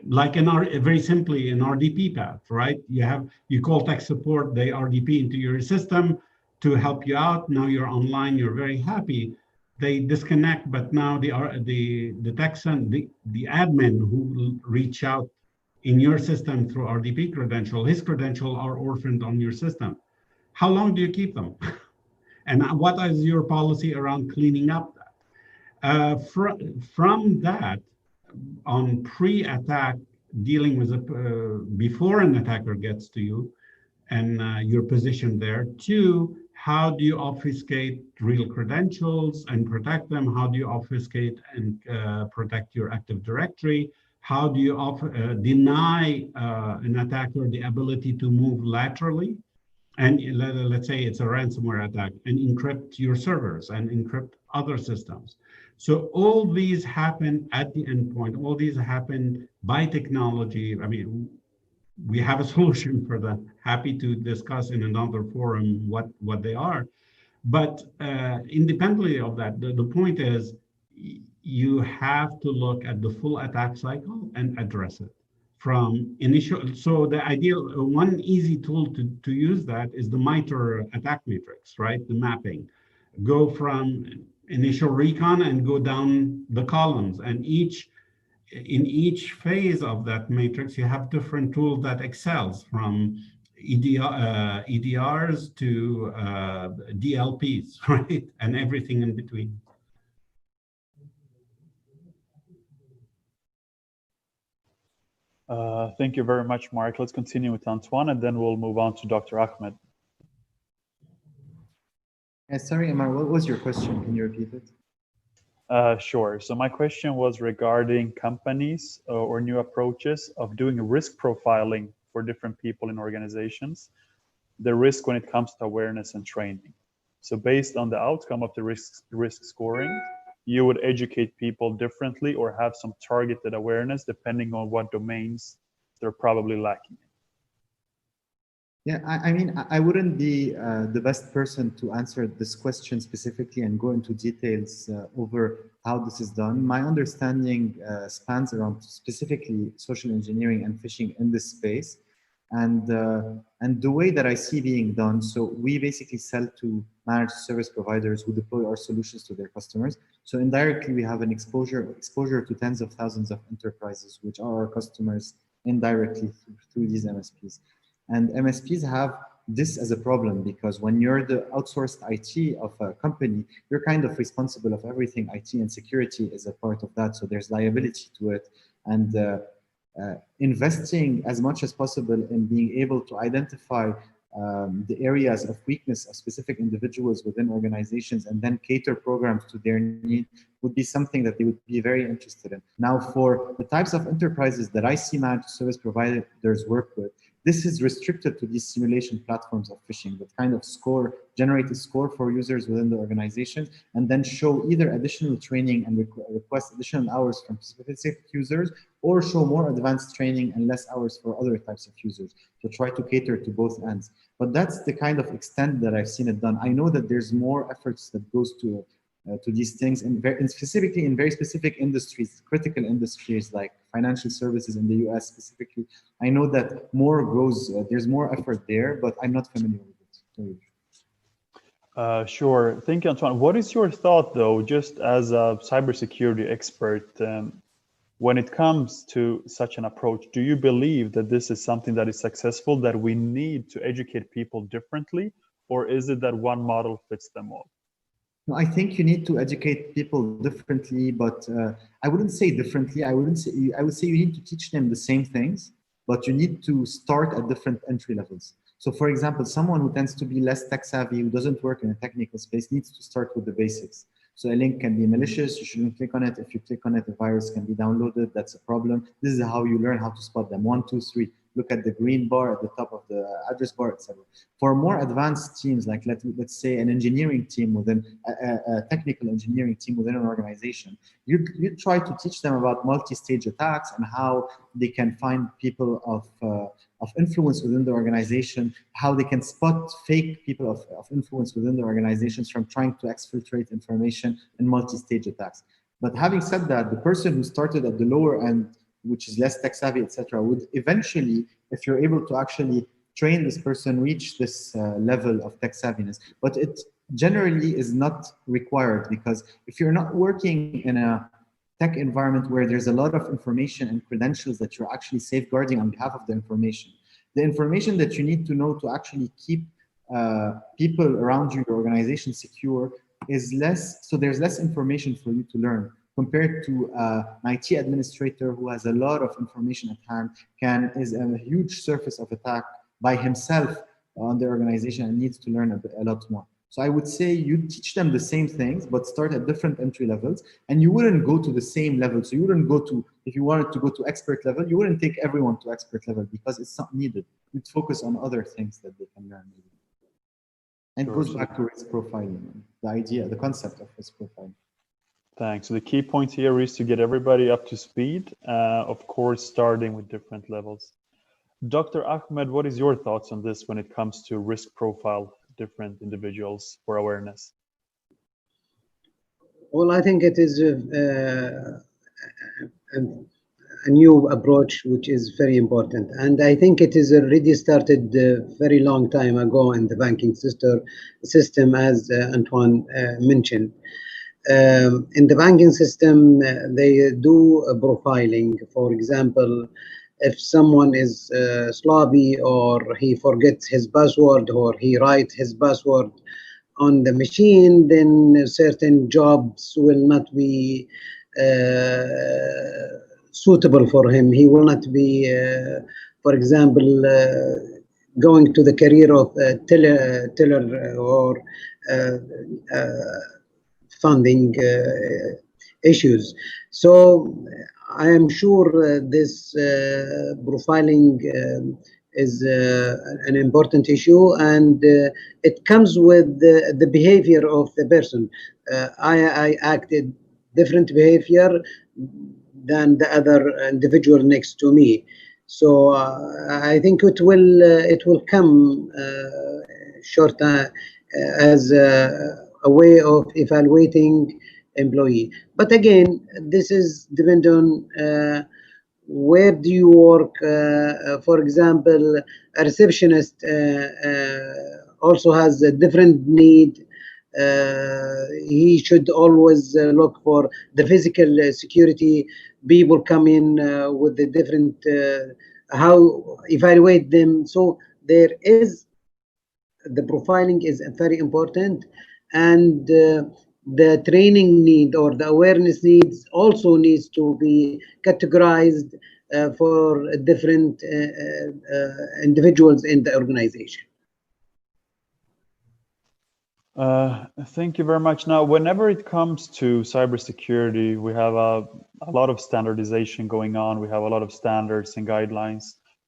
like very simply an RDP path, right? You call tech support, they RDP into your system to help you out. Now you're online, you're very happy. They disconnect, but now the Texan, the admin who reach out in your system through RDP credential, his credential are orphaned on your system. How long do you keep them? And what is your policy around cleaning up that? From that, on pre-attack, dealing with before an attacker gets to you, and your position there. Two, how do you obfuscate real credentials and protect them? How do you obfuscate and protect your Active Directory? How do you deny an attacker the ability to move laterally? And let's say it's a ransomware attack, and encrypt your servers and encrypt other systems. So all these happen at the endpoint. All these happen by technology. I mean, we have a solution for that. Happy to discuss in another forum what they are. But independently of that, the point is you have to look at the full attack cycle and address it from initial. So the ideal, one easy tool to use that is the MITRE attack matrix, right? The mapping. Go from initial recon and go down the columns, and in each phase of that matrix, you have different tools that excels, from EDRs to DLPs, right? And everything in between. Thank you very much, Mark. Let's continue with Antoine, and then we'll move on to Dr. Ahmed. Sorry, Amar, what was your question? Can you repeat it? Sure. So my question was regarding companies or new approaches of doing risk profiling for different people in organizations, the risk when it comes to awareness and training. So based on the outcome of the risk scoring, you would educate people differently or have some targeted awareness depending on what domains they're probably lacking in. Yeah, I mean, I wouldn't be the best person to answer this question specifically and go into details over how this is done. My understanding spans around specifically social engineering and phishing in this space. And the way that I see being done, so we basically sell to managed service providers who deploy our solutions to their customers. So indirectly, we have an exposure to tens of thousands of enterprises, which are our customers indirectly through these MSPs. And MSPs have this as a problem because when you're the outsourced IT of a company, you're kind of responsible of everything. IT and security is a part of that. So there's liability to it. And investing as much as possible in being able to identify the areas of weakness of specific individuals within organizations and then cater programs to their need would be something that they would be very interested in. Now, for the types of enterprises that I see managed service providers work with, this is restricted to these simulation platforms of phishing that kind of generate a score for users within the organization and then show either additional training and request additional hours from specific users or show more advanced training and less hours for other types of users to try to cater to both ends. But that's the kind of extent that I've seen it done. I know that there's more efforts that goes to these things and specifically in very specific industries, critical industries like financial services in the US specifically. I know that more goes, there's more effort there, but I'm not familiar with it. Sure. Thank you, Antoine. What is your thought, though, just as a cybersecurity expert, when it comes to such an approach? Do you believe that this is something that is successful, that we need to educate people differently, or is it that one model fits them all? No, I think you need to educate people differently, but I wouldn't say differently. I would say you need to teach them the same things, but you need to start at different entry levels. So for example, someone who tends to be less tech savvy, who doesn't work in a technical space, needs to start with the basics. So a link can be malicious, you shouldn't click on it. If you click on it, the virus can be downloaded, that's a problem. This is how you learn how to spot them. 1, 2, 3. Look at the green bar at the top of the address bar, etc. For more advanced teams, like let's say an engineering team within a technical engineering team within an organization, you try to teach them about multi-stage attacks and how they can find people of influence within the organization, how they can spot fake people of influence within the organizations from trying to exfiltrate information in multi-stage attacks. But having said that, the person who started at the lower end, which is less tech savvy, etc., would eventually, if you're able to actually train this person, reach this level of tech savviness. But it generally is not required because if you're not working in a tech environment where there's a lot of information and credentials that you're actually safeguarding on behalf of the information that you need to know to actually keep people around you, your organization secure is less, so there's less information for you to learn compared to an IT administrator who has a lot of information at hand, is a huge surface of attack by himself on the organization and needs to learn a lot more. So I would say you teach them the same things, but start at different entry levels, and you wouldn't go to the same level. So you wouldn't go to, if you wanted to go to expert level, you wouldn't take everyone to expert level because it's not needed. You'd focus on other things that they can learn. And it goes back to risk profiling, the idea, the concept of risk profiling. Thanks. So the key point here is to get everybody up to speed, of course, starting with different levels. Dr. Ahmed, what is your thoughts on this when it comes to risk profile different individuals for awareness? Well, I think it is a new approach, which is very important. And I think it is already started a very long time ago in the banking system, as Antoine mentioned. In the banking system, they do profiling. For example, if someone is sloppy or he forgets his password or he writes his password on the machine, then certain jobs will not be suitable for him. He will not be, for example, going to the career of teller or funding issues. So I am sure this profiling is an important issue, and it comes with the behavior of the person. I acted different behavior than the other individual next to me. So I think it will come short as a way of evaluating employee. But again, this is depend on where do you work. For example, a receptionist also has a different need. He should always look for the physical security. People come in with the different, how evaluate them. So there is, the profiling is very important, and the training need or the awareness needs also needs to be categorized for different individuals in the organization. Thank you very much. Now, whenever it comes to cybersecurity, we have a lot of standardization going on. We have a lot of standards and guidelines.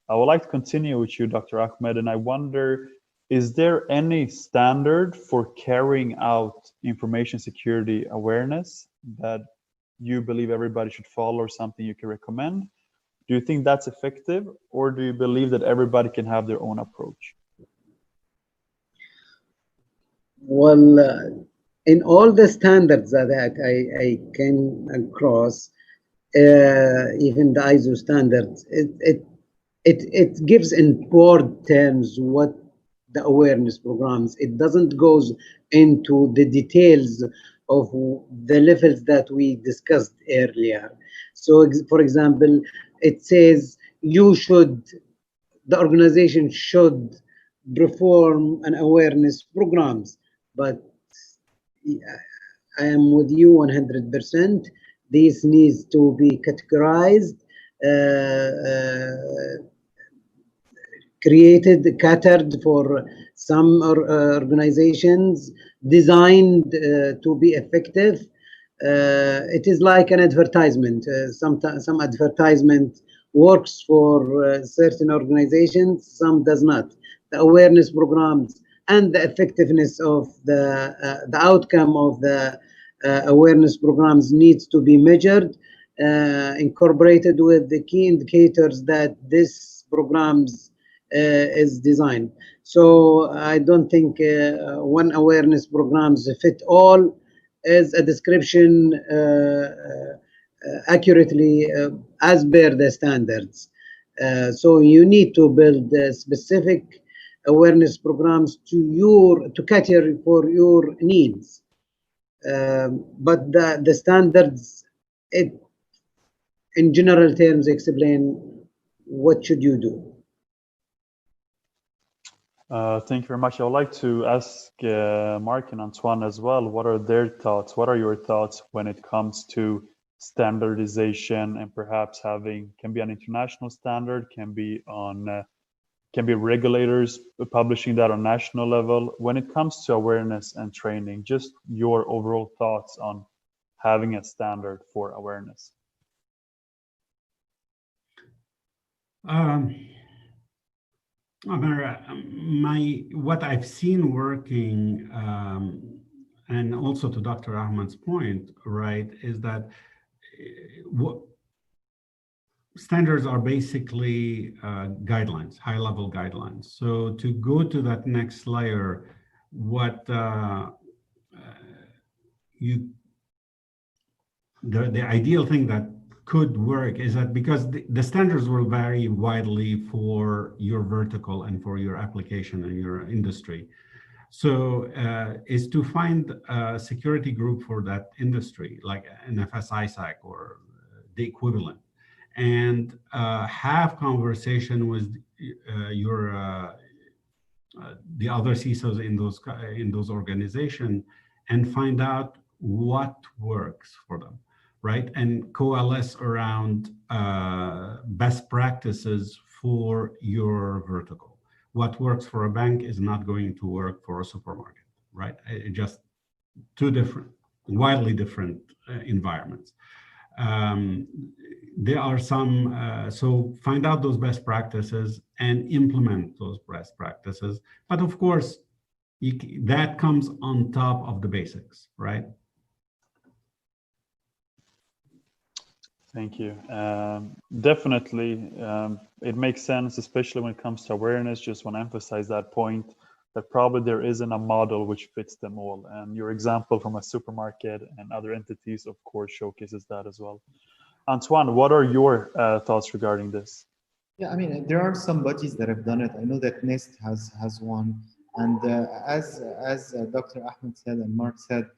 I would like to continue with you, Dr. Ahmed, and I wonder, is there any standard for carrying out information security awareness that you believe everybody should follow, or something you can recommend? Do you think that's effective, or do you believe that everybody can have their own approach? Well, in all the standards that I came across, even the ISO standards, it gives in broad terms what the awareness programs. It doesn't goes into the details of the levels that we discussed earlier. So, for example, it says the organization should perform an awareness programs, but I am with you 100%. This needs to be categorized, catered for some organizations, designed to be effective. It is like an advertisement. Some advertisement works for certain organizations, some does not. The awareness programs and the effectiveness of the outcome of the awareness programs needs to be measured, incorporated with the key indicators that this programs is designed. So I don't think one awareness programs fit all as a description accurately as per the standards. So you need to build specific awareness programs to cater for your needs. But the standards, in general terms, explain what should you do. Thank you very much. I would like to ask Mark and Antoine as well, what are their thoughts? What are your thoughts when it comes to standardization, and perhaps can be an international standard, can be regulators publishing that on national level? When it comes to awareness and training, just your overall thoughts on having a standard for awareness. What I've seen working, and also to Dr. Ahmed's point, right, is that standards are basically guidelines, high-level guidelines. So to go to that next layer, what the ideal thing that could work is that, because the standards will vary widely for your vertical and for your application and your industry. So is to find a security group for that industry, like an FS-ISAC or the equivalent, and have conversation with the other CISOs in those organizations, and find out what works for them, right? And coalesce around best practices for your vertical. What works for a bank is not going to work for a supermarket, right? Just two wildly different environments. there are some, so find out those best practices and implement those best practices. But of course, that comes on top of the basics, right? Thank you. Definitely, it makes sense, especially when it comes to awareness. Just want to emphasize that point, that probably there isn't a model which fits them all. And your example from a supermarket and other entities, of course, showcases that as well. Antoine, what are your thoughts regarding this? Yeah, I mean, there are some bodies that have done it. I know that NIST has one, and as Dr. Ahmed said and Mark said,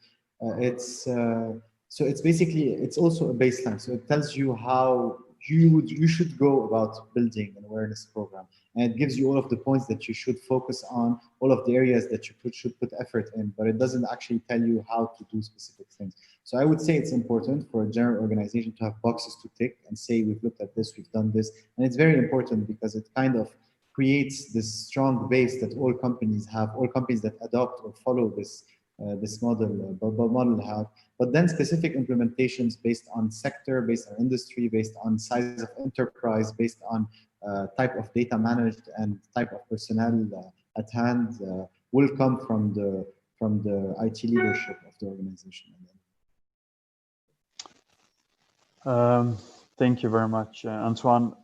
it's so it's basically, it's also a baseline. So it tells you how you should go about building an awareness program, and it gives you all of the points that you should focus on, all of the areas that you should put effort in, but it doesn't actually tell you how to do specific things. So I would say it's important for a general organization to have boxes to tick and say, we've looked at this, we've done this. And it's very important because it kind of creates this strong base that all companies have, all companies that adopt or follow this model have. But then specific implementations based on sector, based on industry, based on size of enterprise, based on type of data managed and type of personnel at hand will come from the IT leadership of the organization. Thank you very much, Antoine.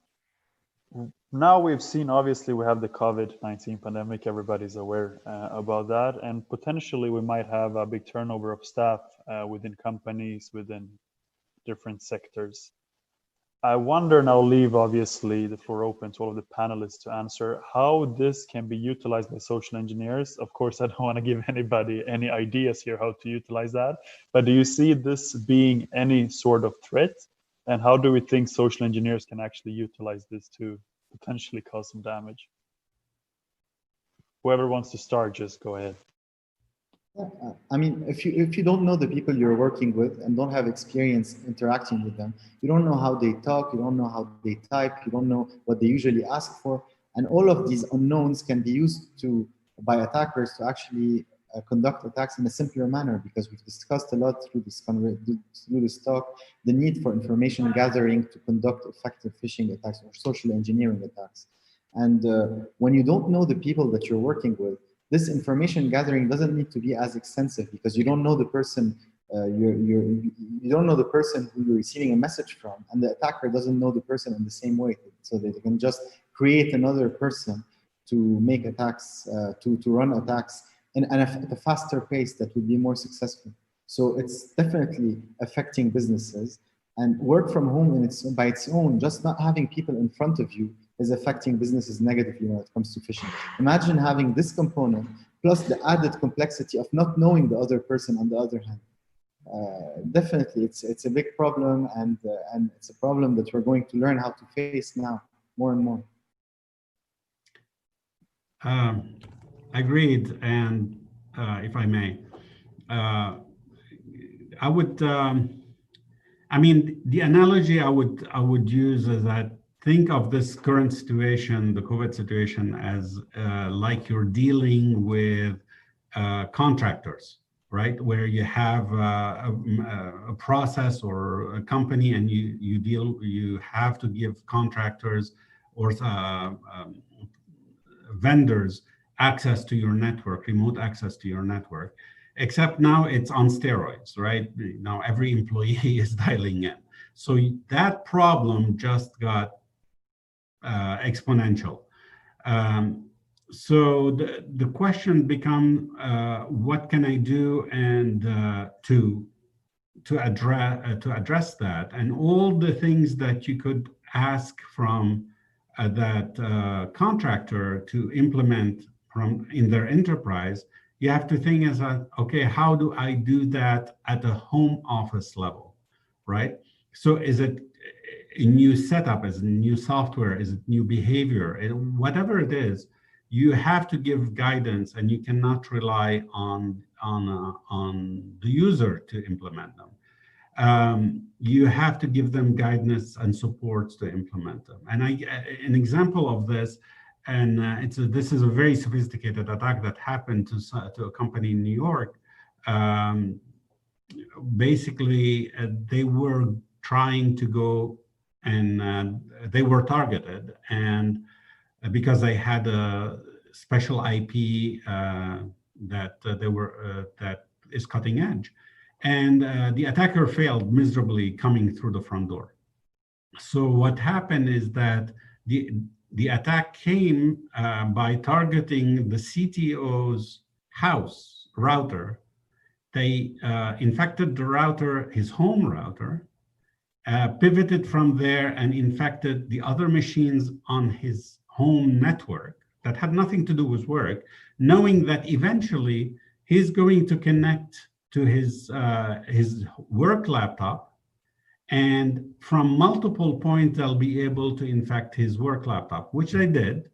Now we've seen, obviously, we have the COVID-19 pandemic. Everybody's aware about that. And potentially we might have a big turnover of staff within companies, within different sectors. I wonder, and I'll leave, obviously, the floor open to all of the panelists to answer how this can be utilized by social engineers. Of course, I don't want to give anybody any ideas here how to utilize that, but do you see this being any sort of threat? And how do we think social engineers can actually utilize this to potentially cause some damage? Whoever wants to start, just go ahead. I mean, if you don't know the people you're working with and don't have experience interacting with them, you don't know how they talk, you don't know how they type, you don't know what they usually ask for, and all of these unknowns can be used by attackers to actually conduct attacks in a simpler manner, because we've discussed a lot through this talk the need for information gathering to conduct effective phishing attacks or social engineering attacks. And when you don't know the people that you're working with, this information gathering doesn't need to be as extensive, because you don't know the person you don't know the person who you're receiving a message from, and the attacker doesn't know the person in the same way, so they can just create another person to make attacks, to run attacks at a faster pace that would be more successful. So it's definitely affecting businesses, and work from home by its own, just not having people in front of you, is affecting businesses negatively when it comes to phishing. Imagine having this component plus the added complexity of not knowing the other person on the other hand. Definitely, it's a big problem, and it's a problem that we're going to learn how to face now more and more. Agreed, and if I may, I would. I mean, the analogy I would use is that, think of this current situation, the COVID situation, as like you're dealing with contractors, right? Where you have a process or a company, and you have to give contractors or vendors access to your network, remote access to your network. Except now it's on steroids, right? Now every employee is dialing in. So that problem just got exponential. So the question becomes, what can I do and to address that? And all the things that you could ask from that contractor to implement in their enterprise, you have to think as okay, how do I do that at a home office level, right? So is it a new setup, is it new software, is it new behavior, whatever it is, you have to give guidance, and you cannot rely on the user to implement them. You have to give them guidance and supports to implement them. And an example of this, and this is a very sophisticated attack that happened to a company in New York. Basically, they were trying to go and they were targeted, and because they had a special IP that that is cutting edge, and the attacker failed miserably coming through the front door. So what happened is that the attack came by targeting the CTO's house router. They infected the router, his home router, pivoted from there and infected the other machines on his home network that had nothing to do with work, knowing that eventually he's going to connect to his work laptop, and from multiple points they'll be able to infect his work laptop, which they did.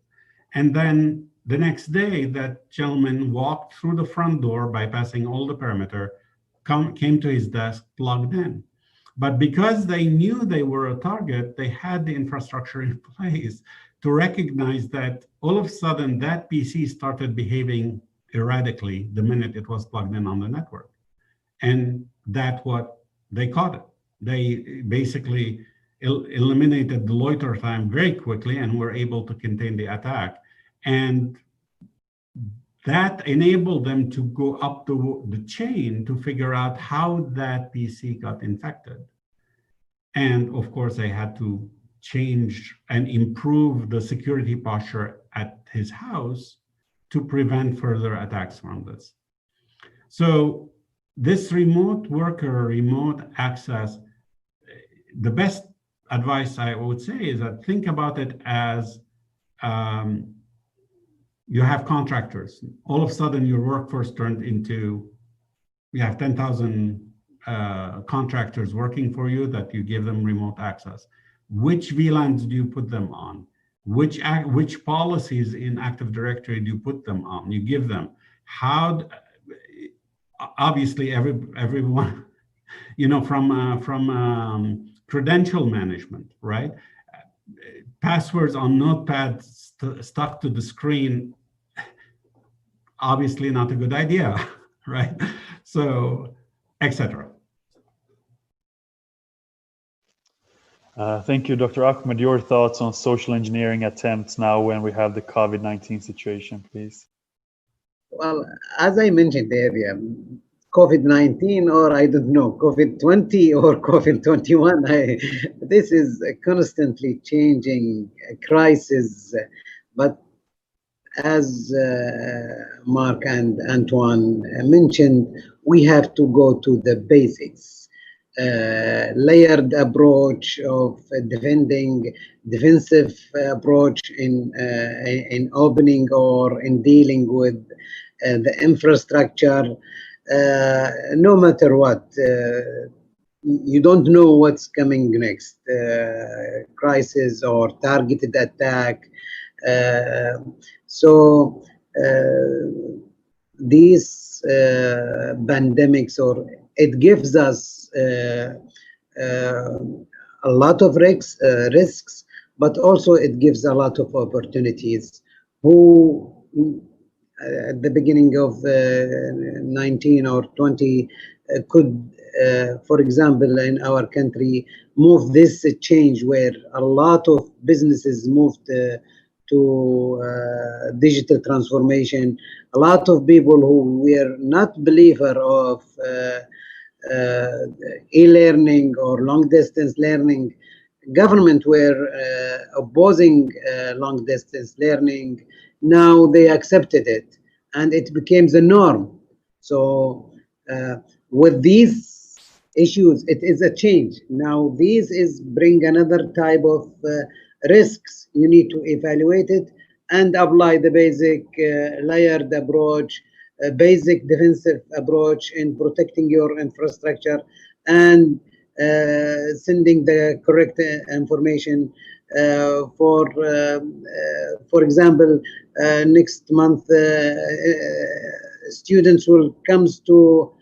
And then the next day, that gentleman walked through the front door, bypassing all the perimeter, came to his desk, logged in. But because they knew they were a target, they had the infrastructure in place to recognize that all of a sudden that PC started behaving erratically the minute it was plugged in on the network. And that's what they caught it. They basically eliminated the loiter time very quickly and were able to contain the attack. And that enabled them to go up the chain to figure out how that PC got infected. And of course, they had to change and improve the security posture at his house to prevent further attacks from this. So this remote worker, remote access, the best advice I would say is that think about it as you have contractors. All of a sudden, your workforce turned into, you have 10,000 contractors working for you that you give them remote access. Which VLANs do you put them on? Which policies in Active Directory do you put them on? You give them. How? Obviously, everyone, you know, from credential management, right? Passwords on Notepad stuck to the screen, obviously not a good idea, right? So, etc. Thank you, Dr. Ahmed. Your thoughts on social engineering attempts now when we have the COVID-19 situation, please. Well, as I mentioned earlier, COVID-19 or I don't know, COVID-20 or COVID-21, this is a constantly changing crisis. But as Mark and Antoine mentioned, we have to go to the basics. Layered approach of defensive approach in opening or in dealing with the infrastructure. No matter what, you don't know what's coming next, crisis or targeted attack. So these pandemics, or it gives us a lot of risks, but also it gives a lot of opportunities. Who at the beginning of 19 or 20 could, for example, in our country, move this change where a lot of businesses moved to digital transformation. A lot of people who were not believer of e-learning or long-distance learning, government were opposing long-distance learning. Now they accepted it, and it became the norm. So with these issues, it is a change. Now these is bring another type of risks. You need to evaluate it and apply the basic layered approach, basic defensive approach in protecting your infrastructure and sending the correct information. For example, next month students will comes to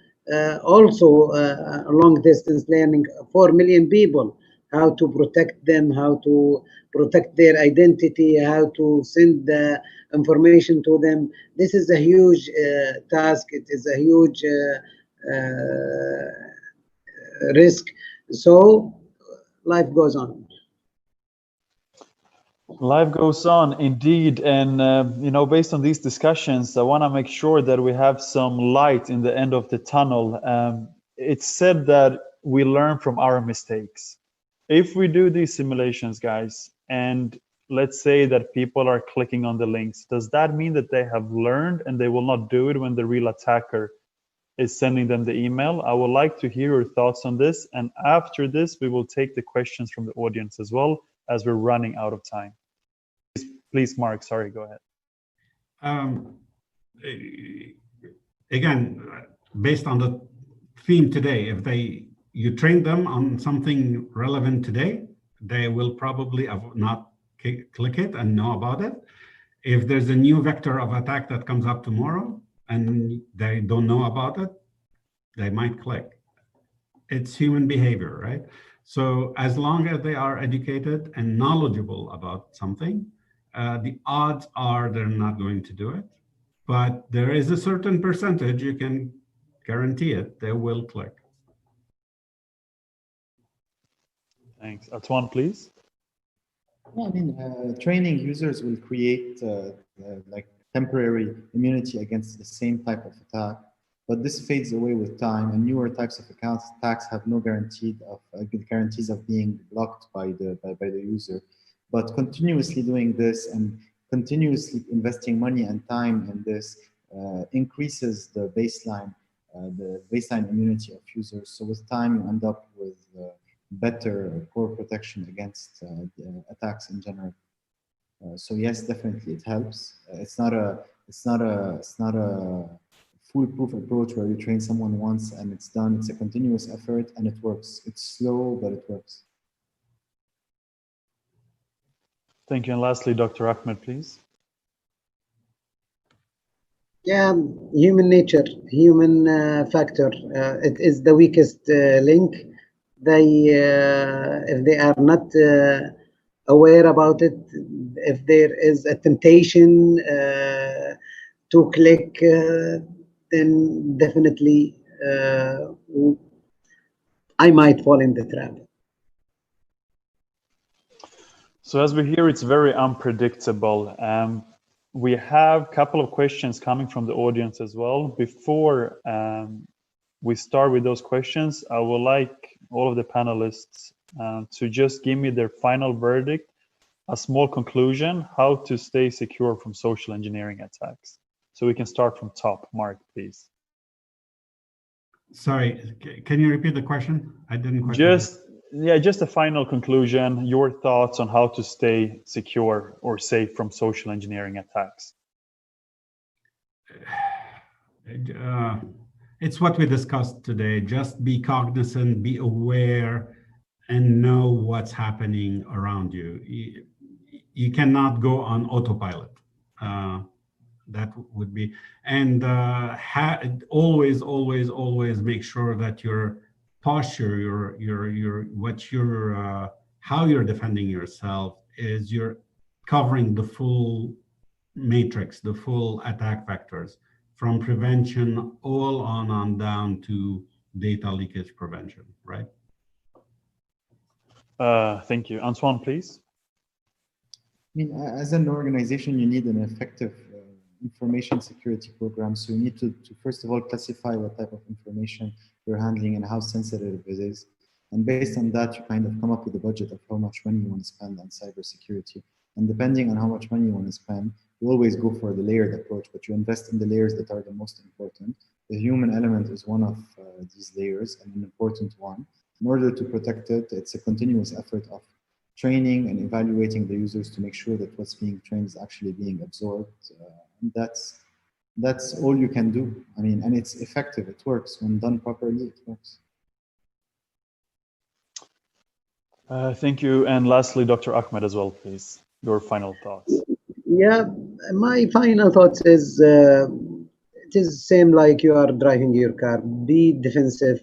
also long distance learning, 4 million people. How to protect them, how to protect their identity, how to send the information to them. This is a huge task. It is a huge risk. So life goes on. Life goes on, indeed, and you know, based on these discussions, I want to make sure that we have some light in the end of the tunnel. It's said that we learn from our mistakes. If we do these simulations, guys, and let's say that people are clicking on the links, does that mean that they have learned and they will not do it when the real attacker is sending them the email? I would like to hear your thoughts on this, and after this, we will take the questions from the audience as well, as we're running out of time. Please, Mark, sorry, go ahead. Again, based on the theme today, if you train them on something relevant today, they will probably not click it and know about it. If there's a new vector of attack that comes up tomorrow and they don't know about it, they might click. It's human behavior, right? So as long as they are educated and knowledgeable about something, the odds are they're not going to do it. But there is a certain percentage, you can guarantee it, they will click. Thanks. Antoine, please. Yeah, I mean, training users will create like temporary immunity against the same type of attack, but this fades away with time, and newer types of attacks have no guarantees of being blocked by the user. But continuously doing this and continuously investing money and time in this increases the baseline immunity of users. So with time, you end up with better core protection against attacks in general. So yes, definitely it helps. It's not a foolproof approach where you train someone once and it's done. It's a continuous effort and it works. It's slow, but it works. Thank you. And lastly, Dr. Ahmed, please. Yeah, human nature, human factor. It is the weakest link. If they are not aware about it, if there is a temptation to click, then definitely I might fall in the trap. So as we hear, it's very unpredictable. We have a couple of questions coming from the audience as well. Before we start with those questions, I would like all of the panelists to just give me their final verdict, a small conclusion, how to stay secure from social engineering attacks. So we can start from top. Mark, please. Sorry, can you repeat the question? I didn't quite just a final conclusion, your thoughts on how to stay secure or safe from social engineering attacks. It's what we discussed today. Just be cognizant, be aware, and know what's happening around you. You cannot go on autopilot. That would be, and always make sure that your posture, how you're defending yourself is you're covering the full matrix, the full attack vectors, from prevention all on down to data leakage prevention, right? Thank you. Antoine, please. I mean, as an organization, you need an effective information security program. So you need to first of all classify what type of information you're handling and how sensitive it is. And based on that, you kind of come up with a budget of how much money you want to spend on cybersecurity. And depending on how much money you want to spend, you always go for the layered approach, but you invest in the layers that are the most important. The human element is one of these layers and an important one. In order to protect it, it's a continuous effort of training and evaluating the users to make sure that what's being trained is actually being absorbed. And that's all you can do. I mean, and it's effective. It works. When done properly, it works. Thank you. And lastly, Dr. Ahmed as well, please. Your final thoughts. Yeah, my final thoughts is it is same like you are driving your car. Be defensive.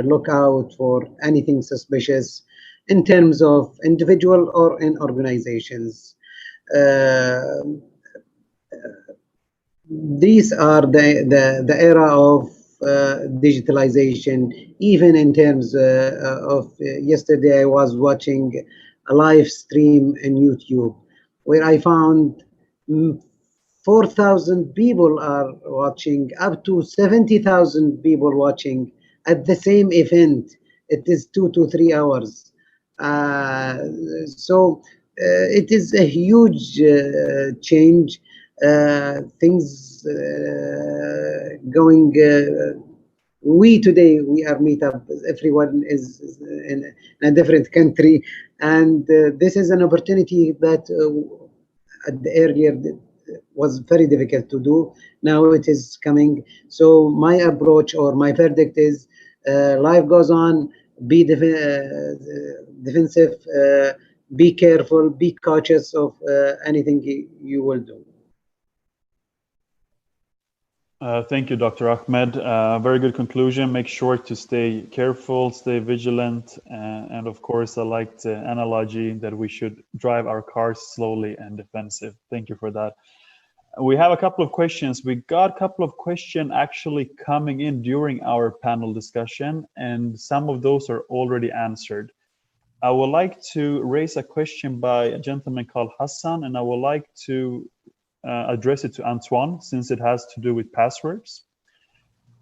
Look out for anything suspicious in terms of individual or in organizations. These are the era of digitalization. Even in terms of yesterday, I was watching a live stream in YouTube where I found 4,000 people are watching, up to 70,000 people watching at the same event. It is 2 to 3 hours. So it is a huge change. Things going. We today we are meet up. Everyone is in a different country, and this is an opportunity that at the earlier was very difficult to do. Now it is coming. So my approach or my verdict is life goes on. Be defensive. Be careful. Be cautious of anything you will do. Thank you, Dr. Ahmed. Very good conclusion. Make sure to stay careful, stay vigilant, and of course, I liked the analogy that we should drive our cars slowly and defensive. Thank you for that. We have a couple of questions. We got a couple of questions actually coming in during our panel discussion, and some of those are already answered. I would like to raise a question by a gentleman called Hassan, and I would like to address it to Antoine, since it has to do with passwords.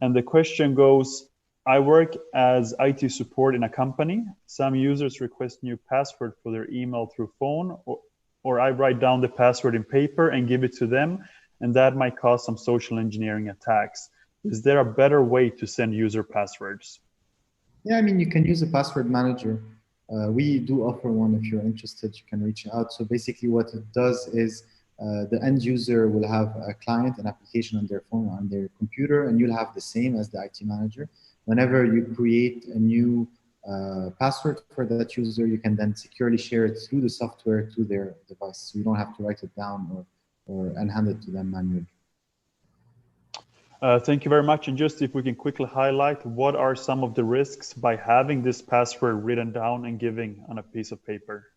And the question goes, I work as IT support in a company. Some users request new password for their email through phone, or I write down the password in paper and give it to them, and that might cause some social engineering attacks. Is there a better way to send user passwords? Yeah, I mean, you can use a password manager. We do offer one. If you're interested, you can reach out. So basically what it does is the end user will have a client, an application on their phone, on their computer, and you'll have the same as the IT manager. Whenever you create a new password for that user, you can then securely share it through the software to their device. So you don't have to write it down and hand it to them manually. Thank you very much. And just if we can quickly highlight, what are some of the risks by having this password written down and giving on a piece of paper?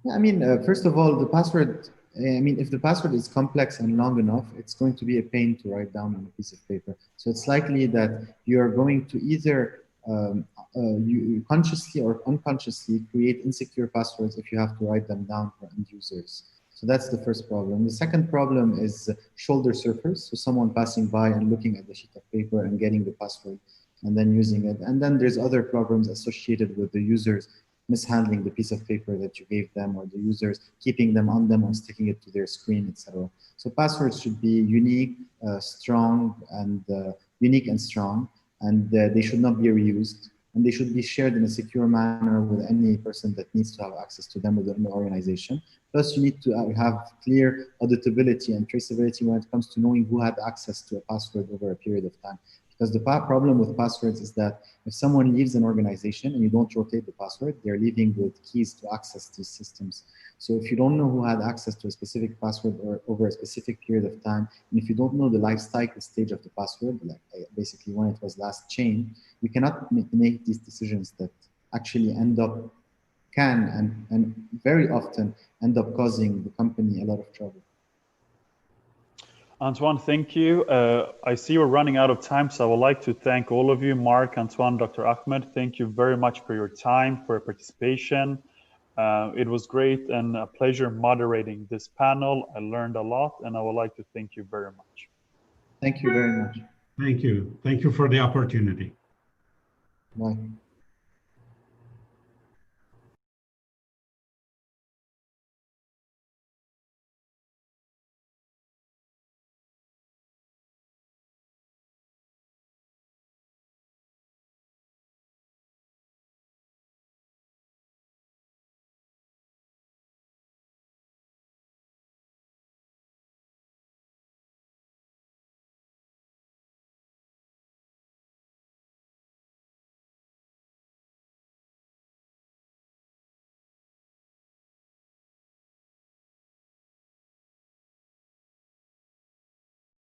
Yeah, I mean, first of all, the password, I mean, if the password is complex and long enough, it's going to be a pain to write down on a piece of paper. So it's likely that you're going to either you consciously or unconsciously create insecure passwords if you have to write them down for end users. So that's the first problem. The second problem is shoulder surfers. So someone passing by and looking at the sheet of paper and getting the password and then using it. And then there's other problems associated with the users mishandling the piece of paper that you gave them, or the users keeping them on them or sticking it to their screen, etc. So passwords should be unique, strong, and unique and strong, and they should not be reused, and they should be shared in a secure manner with any person that needs to have access to them within the organization. Plus, you need to have clear auditability and traceability when it comes to knowing who had access to a password over a period of time. Because the problem with passwords is that if someone leaves an organization and you don't rotate the password, they're leaving with keys to access these systems. So if you don't know who had access to a specific password or over a specific period of time, and if you don't know the life cycle stage of the password, like basically when it was last changed, you cannot make these decisions that actually end up and very often end up causing the company a lot of trouble. Antoine, thank you. I see we're running out of time, so I would like to thank all of you, Mark, Antoine, Dr. Ahmed. Thank you very much for your time, for your participation. It was great and a pleasure moderating this panel. I learned a lot, and I would like to thank you very much. Thank you very much. Thank you. Thank you for the opportunity. Bye.